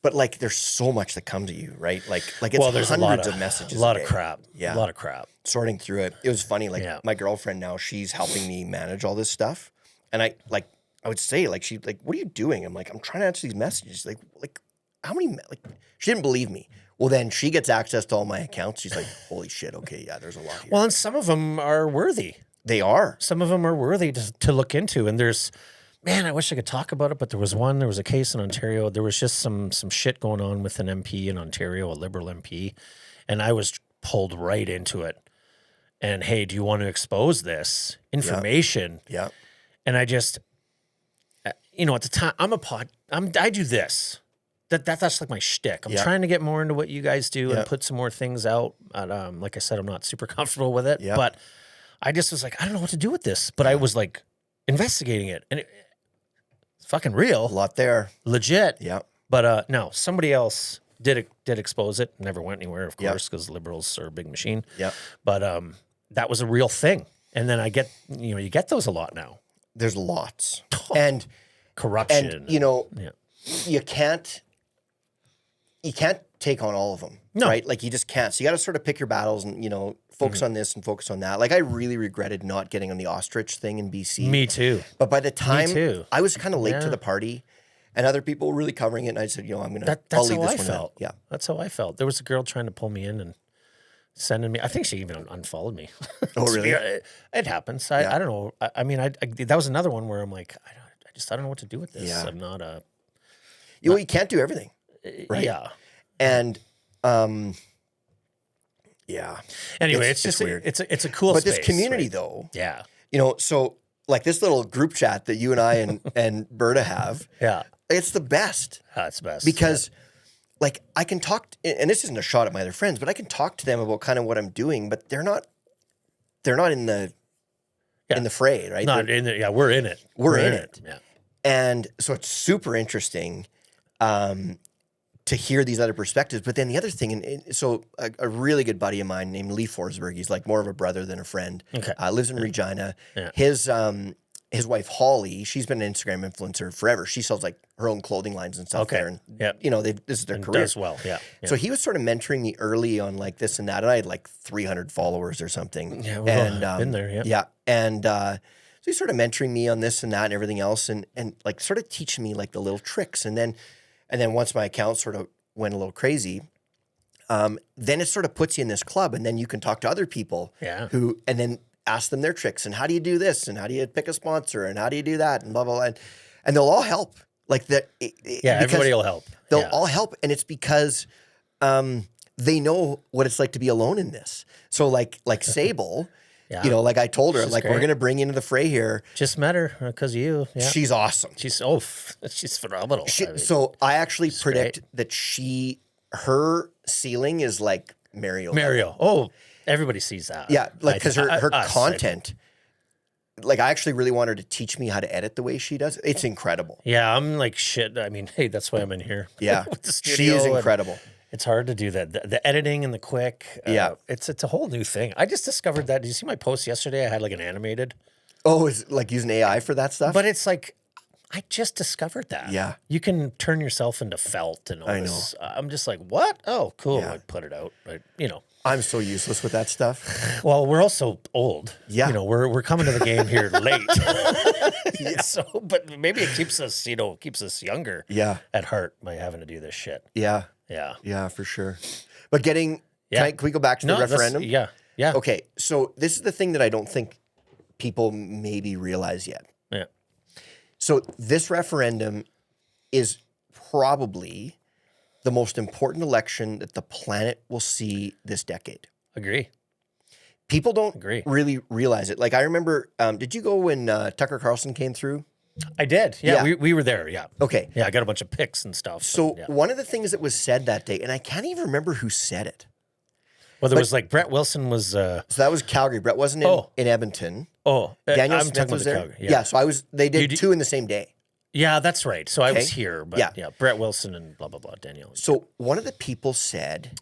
but there's so much that comes to you, right? It's there's hundreds of messages. A lot of crap. Yeah. A lot of crap. Sorting through it. It was funny. My girlfriend now, she's helping me manage all this stuff. And I would say, what are you doing? I'm like, I'm trying to answer these messages. How many, she didn't believe me. Well, then she gets access to all my accounts. She's like, holy shit. Okay. Yeah, there's a lot here. Well, and some of them are worthy. They are. Some of them are worthy to look into. And I wish I could talk about it, but there was a case in Ontario. There was just some shit going on with an MP in Ontario, a Liberal MP, and I was pulled right into it. And hey, do you want to expose this information? Yeah. And I just, at the time, I do this. That's like my shtick. I'm trying to get more into what you guys do and put some more things out. Like I said, I'm not super comfortable with it, but I just was like, I don't know what to do with this. But I was like investigating it, and it's fucking real. A lot there. Legit. Yeah. But no, somebody else did expose it. Never went anywhere, of course, because liberals are a big machine. Yeah. But that was a real thing. And then you get those a lot now. There's lots. And corruption. And, you can't, you can't take on all of them, No. right? Like you just can't. So you got to sort of pick your battles and, focus on this and focus on that. Like I really regretted not getting on the ostrich thing in BC. Me too. But by the time too. I was kind of late Yeah. to the party and other people were really covering it. And I said, I'm going to, I'll That's leave how this I one felt. out. Yeah. That's how I felt. There was a girl trying to pull me in and sending me. I think she even unfollowed me. Oh, really? It happens. I don't know. I mean, that was another one where I'm like, I don't know what to do with this. Yeah. I'm not a. You can't do everything. Right. Yeah. And, yeah. Anyway, it's just weird. It's a cool But space, this community right? though, Yeah. So like this little group chat that you and I and Berta have, Yeah. it's the best. That's best. Because like I can talk, and this isn't a shot at my other friends, but I can talk to them about kind of what I'm doing, but they're not in the fray, right? Not in it. Yeah, we're in it. We're in it. Yeah. And so it's super interesting to hear these other perspectives. But then the other thing, and so a really good buddy of mine named Lee Forsberg, he's like more of a brother than a friend, Okay. Lives in Regina. Yeah. His wife, Holly, she's been an Instagram influencer forever. She sells like her own clothing lines and stuff Okay. there. And, Yep. this is their And career. does well. Yeah. Yeah. So he was sort of mentoring me early on like this and that. And I had like 300 followers or something. Yeah, we've all been there, yeah. Yeah. And so he's sort of mentoring me on this and that and everything else and like sort of teaching me like the little tricks. And then once my account sort of went a little crazy, then it sort of puts you in this club and then you can talk to other people Yeah. who, and then ask them their tricks and how do you do this and how do you pick a sponsor and how do you do that and blah, blah, blah. And they'll all help. Like that. Yeah. Everybody will help. They'll Yeah. all help. And it's because they know what it's like to be alone in this. So like Sable, Yeah. like I told her, She's like, we're great. going to bring you into the fray here. Just met her because of you. Yeah. She's awesome. She's she's phenomenal. I mean, So I actually predict great. that her ceiling is like Mario. Mario. Oh, everybody sees that. Yeah. Like, cause her Us, content, like I actually really want her to teach me how to edit the way she does. It's incredible. Yeah, I'm like shit. I mean, hey, that's why I'm in here. Yeah. With the She studio is and incredible. It's hard to do that. The editing and the quick. Yeah. It's a whole new thing. I just discovered that. Did you see my post yesterday? I had like an animated. Oh, is like using AI for that stuff? But it's like, I just discovered that. Yeah. You can turn yourself into felt and all I know. this. I'm just like, what? Oh, cool. Yeah. I put it out. But, I'm so useless with that stuff. well, we're also old. Yeah. We're coming to the game here late. Yeah. So, but maybe it keeps us, keeps us younger. Yeah. At heart by having to do this shit. Yeah. Yeah. Yeah, for sure. But can we go back to the that's- referendum? Yeah. Yeah. Okay, so this is the thing that I don't think people maybe realize yet. Yeah. So this referendum is probably the most important election that the planet will see this decade. Agree. People don't Agree. really realize it. Like I remember, did you go when Tucker Carlson came through? I did. Yeah. Yeah. We were there. Yeah. Okay. Yeah. I got a bunch of pics and stuff. So yeah. one of the things that was said that day, and I can't even remember who said it. Well, there was like Brett Wilson was. So that was Calgary. Brett wasn't in Edmonton. I'm Daniel Smith talking was about the there. Calgary. Yeah. So I was. They did You two in the same day. Yeah, that's right. So I was Okay. here, but Yeah. Brett Wilson and blah blah blah. Daniel. So one of the people said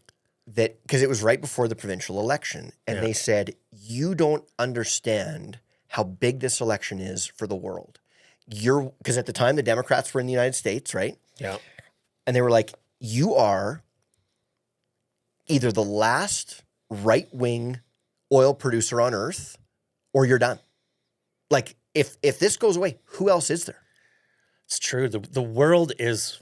that because it was right before the provincial election, and they said, "You don't understand how big this election is for the world. Because at the time the Democrats were in the United States, right? Yeah. And they were like, you are either the last right-wing oil producer on earth, or you're done. Like if this goes away, who else is there? It's true. The world is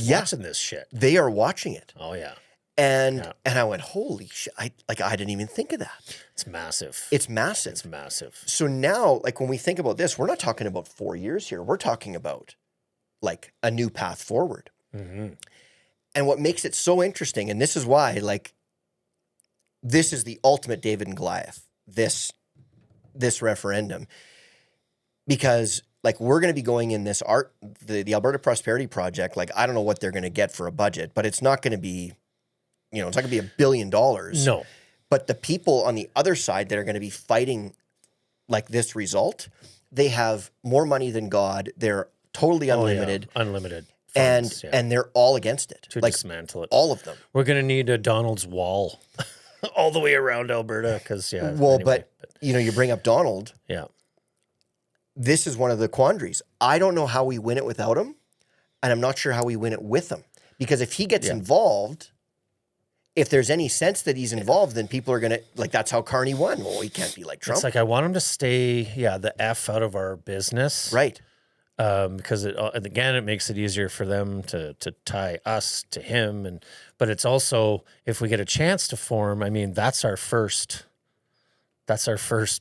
watching this shit. They are watching it." Oh yeah. And I went, holy shit. I didn't even think of that. It's massive. It's massive. It's massive. So now, like when we think about this, we're not talking about 4 years here. We're talking about like a new path forward. Mm-hmm. And what makes it so interesting, and this is why, like, this is the ultimate David and Goliath, this referendum, because like we're going to be going in this the Alberta Prosperity Project. Like, I don't know what they're going to get for a budget, but it's not going to be, it's not going to be $1 billion. No. But the people on the other side that are going to be fighting like this result, they have more money than God. They're totally unlimited. Oh, yeah. Unlimited. Funds, And they're all against it. to Like dismantle it. all of them. We're gonna need a Donald's wall all the way around Alberta because Well, anyway, but you bring up Donald. yeah. This is one of the quandaries. I don't know how we win it without him, and I'm not sure how we win it with him Because if he gets involved, if there's any sense that he's involved, then people are going to, like, that's how Carney won. Well, he can't be like Trump. It's like, I want him to stay, the F out of our business. Right. Because it makes it easier for them to tie us to him. But it's also, if we get a chance to form, I mean, that's our first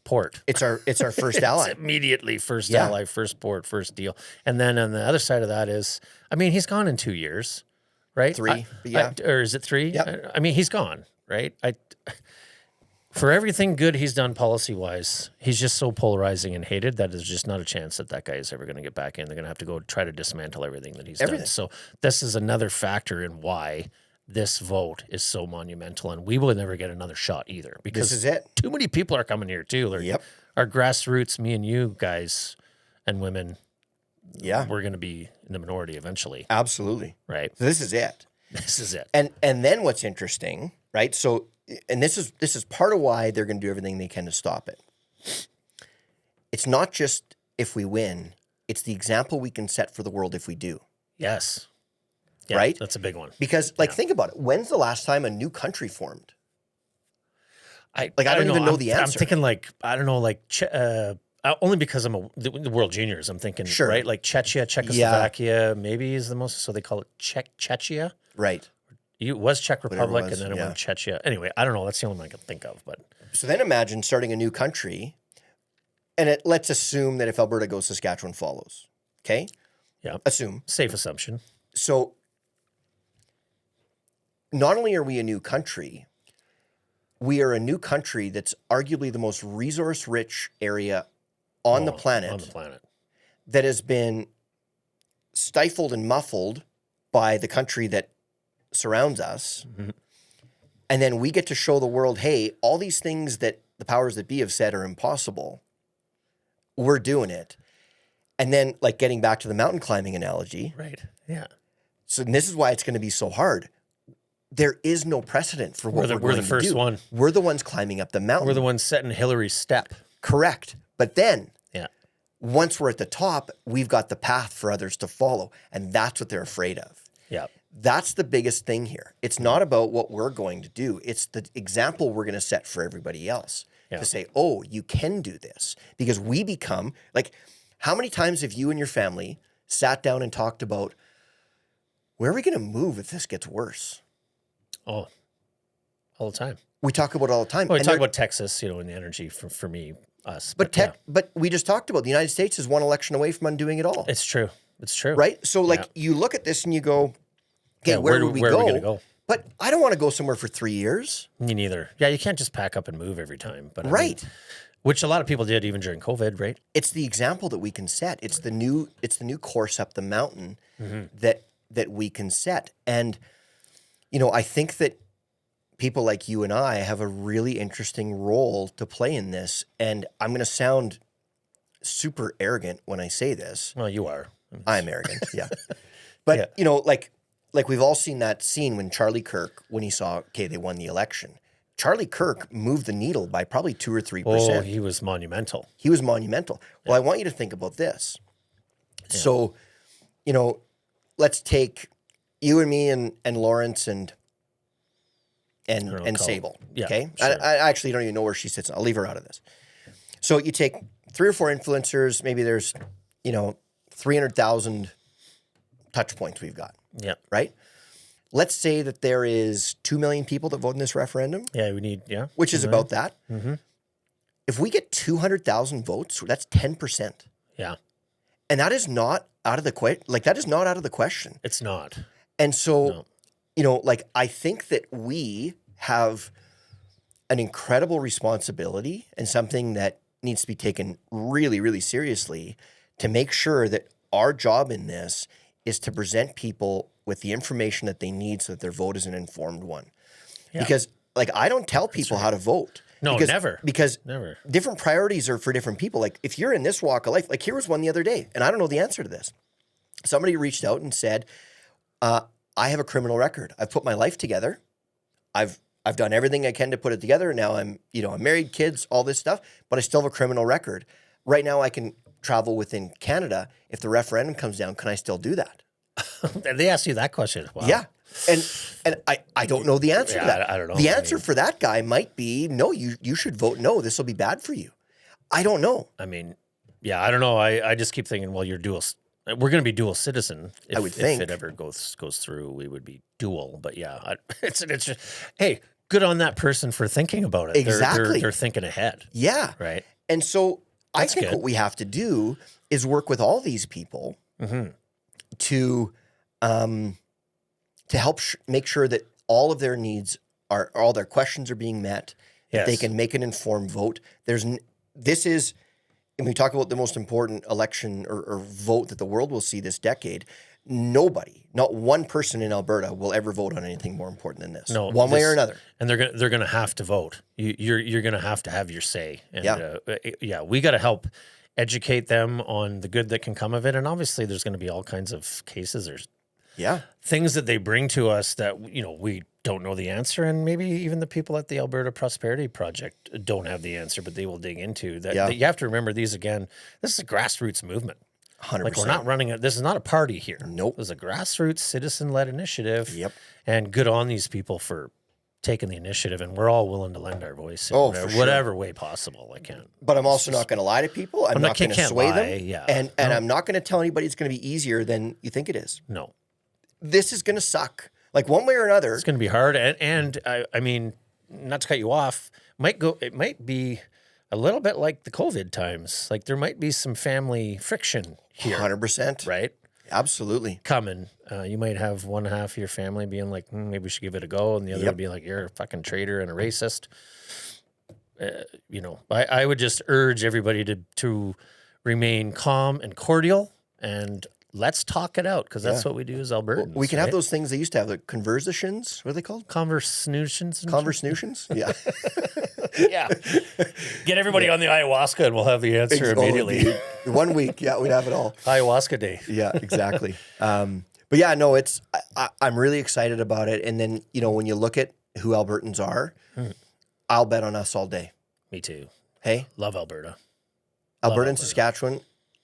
port. It's our first ally. It's immediately first ally, first port, first deal. And then on the other side of that is, I mean, he's gone in 2 years, right? 3, or is it 3? Yep. I mean, he's gone, right? For everything good he's done policy-wise, he's just so polarizing and hated that there's just not a chance that guy is ever going to get back in. They're going to have to go try to dismantle everything that he's done. So this is another factor in why this vote is so monumental, and we will never get another shot either. Because this is it. Too many people are coming here too. Our grassroots, me and you guys and women, we're going to be in the minority eventually. Absolutely. Right. So this is it. This is it. And then what's interesting, right? So, and this is part of why they're going to do everything they can to stop it. It's not just if we win, it's the example we can set for the world if we do. Yes. Yeah, right? That's a big one. Because, think about it. When's the last time a new country formed? I don't even know the answer. I'm thinking only because I'm the World Juniors. I'm thinking, right? Like Czechoslovakia, maybe is the most, so they call it Czechia. Right. It was Czech Republic, and then it went Czechia. Anyway, I don't know. That's the only one I can think of. But so then imagine starting a new country, and let's assume that if Alberta goes, Saskatchewan follows. Okay? Yeah. Assume. Safe assumption. So not only are we a new country, we are a new country that's arguably the most resource-rich area on the planet that has been stifled and muffled by the country that surrounds us. Mm-hmm. And then we get to show the world, hey, all these things that the powers that be have said are impossible, we're doing it. And then, getting back to the mountain climbing analogy. Right, yeah. So this is why it's going to be so hard. There is no precedent for what we're the first one. We're the ones climbing up the mountain. We're the ones setting Hillary's step. Correct. But then, once we're at the top, we've got the path for others to follow. And that's what they're afraid of. Yeah. That's the biggest thing here. It's not about what we're going to do. It's the example we're going to set for everybody else to say, oh, you can do this. Because we become, how many times have you and your family sat down and talked about, where are we going to move if this gets worse? Oh, all the time. We talk about it all the time. Well, we talk about Texas, and the energy for me, us. But we just talked about the United States is one election away from undoing it all. It's true. It's true. Right? So, you look at this and you go, okay, where are we going to go? But I don't want to go somewhere for 3 years. Me neither. Yeah, you can't just pack up and move every time. But right. Which a lot of people did even during COVID, right? It's the example that we can set. It's the new course up the mountain that we can set. And, I think that people like you and I have a really interesting role to play in this. And I'm going to sound super arrogant when I say this. Well, you are. I'm arrogant, yeah. But, we've all seen that scene when Charlie Kirk, when he saw, okay, they won the election. Charlie Kirk moved the needle by probably 2 or 3%. Oh, he was monumental. Well, I want you to think about this. Yeah. So, let's take you and me and Lawrence and Sable. Yeah, okay. Sure. I actually don't even know where she sits. I'll leave her out of this. So you take 3 or 4 influencers. Maybe there's 300,000 touch points we've got. Yeah. Right. Let's say that there is 2 million people that vote in this referendum. Yeah, we need which is about that. Mm-hmm. If we get 200,000 votes, that's 10%. Yeah. And that is not out of the that is not out of the question. It's not. And so, I think that we have an incredible responsibility and something that needs to be taken really, really seriously to make sure that our job in this is to present people with the information that they need so that their vote is an informed one. Yeah. Because, I don't tell people how to vote. No, never. Because never. Different priorities are for different people. If you're in this walk of life, here was one the other day, and I don't know the answer to this. Somebody reached out and said, I have a criminal record. I've put my life together. I've done everything I can to put it together. Now I'm married, kids, all this stuff, but I still have a criminal record. Right now I can travel within Canada. If the referendum comes down, can I still do that? They asked you that question. Wow. Yeah. And I don't know the answer to that. I don't know. The answer for that guy might be, no, you should vote no. This will be bad for you. I don't know. I mean, yeah, I don't know. I just keep thinking, well, you're dual. We're going to be dual citizen. I would think. If it ever goes through, we would be dual. But yeah, it's just, hey, good on that person for thinking about it. Exactly. They're thinking ahead. Yeah. Right. And so That's I think good. what we have to do is work with all these people to help make sure that all of their needs all their questions are being met. That they can make an informed vote. And we talk about the most important election or vote that the world will see this decade. Nobody, not one person in Alberta will ever vote on anything more important than this. No, one way or another. And they're gonna have to vote. You're gonna have your say. And we got to help educate them on the good that can come of it. And obviously, there's going to be all kinds of cases. There's things that they bring to us that we don't know the answer, and maybe even the people at the Alberta Prosperity Project don't have the answer, but they will dig into that. You have to remember these again. This is a grassroots movement. 100%. Like we're not running it. This is not a party here. Nope. This is a grassroots citizen-led initiative. Yep. And good on these people for taking the initiative, and we're all willing to lend our voice in whatever way possible. I can't. But I'm also not going to lie to people. I'm not going to sway them. Yeah. And I'm not going to tell anybody it's going to be easier than you think it is. No. This is going to suck. Like one way or another. It's going to be hard. And I mean, not to cut you off, it might be a little bit like the COVID times. Like there might be some family friction here. 100%. Right? Absolutely. Coming. You might have one half of your family being like, maybe we should give it a go. And the other would be like, you're a fucking traitor and a racist. I would just urge everybody to remain calm and cordial and let's talk it out, because that's what we do as Albertans. We can have those things they used to have, the conversations. What are they called? Conversations. Yeah. Yeah. Get everybody on the ayahuasca and we'll have the answer immediately. 1 week. Yeah, we'd have it all. Ayahuasca day. Yeah, exactly. But yeah, no, I'm really excited about it. And then, when you look at who Albertans are, I'll bet on us all day. Me too. Hey? Love Alberta. Alberta and Saskatchewan.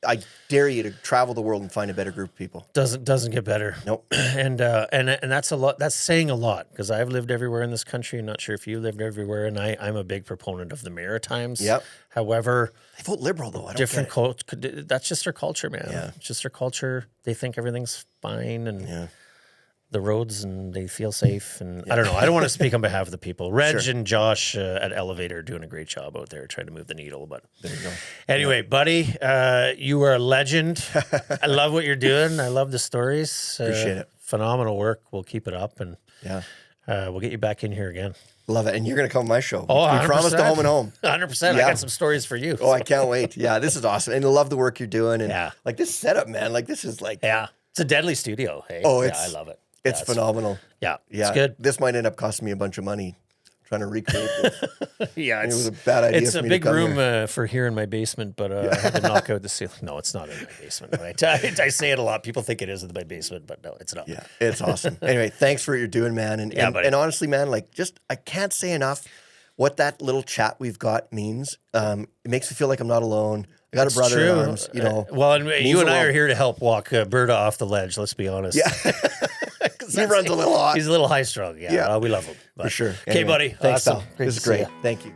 I dare you to travel the world and find a better group of people. Doesn't get better. Nope. And that's a lot. That's saying a lot, because I've lived everywhere in this country. I'm not sure if you lived everywhere, and I'm a big proponent of the Maritimes. Yep. However, they vote Liberal though. I don't different culture. That's just their culture, man. Yeah. It's just their culture. They think everything's fine and the roads, and they feel safe. And I don't know. I don't want to speak on behalf of the people. Reg and Josh at Elevator are doing a great job out there trying to move the needle. But there you go. Anyway, buddy, you are a legend. I love what you're doing. I love the stories. Appreciate it. Phenomenal work. We'll keep it up, and we'll get you back in here again. Love it. And you're going to come on my show. Oh, 100%. We promised to home and home. 100%. I got some stories for you. Oh, I can't wait. Yeah, this is awesome. And I love the work you're doing. And like this setup, man, like this is like. Yeah. It's a deadly studio. Hey. Oh, I love it. It's phenomenal. Yeah. It's good. This might end up costing me a bunch of money trying to recreate this. Yeah. It was a bad idea. It's a big room for here in my basement, but I had to knock out the ceiling. No, it's not in my basement. I say it a lot. People think it is in my basement, but no, it's not. Yeah, it's awesome. Anyway, thanks for what you're doing, man. And honestly, man, like I can't say enough what that little chat we've got means. It makes me feel like I'm not alone. I got a brother in arms, Well, and you and I are here to help walk Berta off the ledge, let's be honest. Yeah. He runs a little hot. He's a little high strung. Yeah. We love him. For sure. Okay, buddy. Thanks, awesome. pal. This is great. Thank you.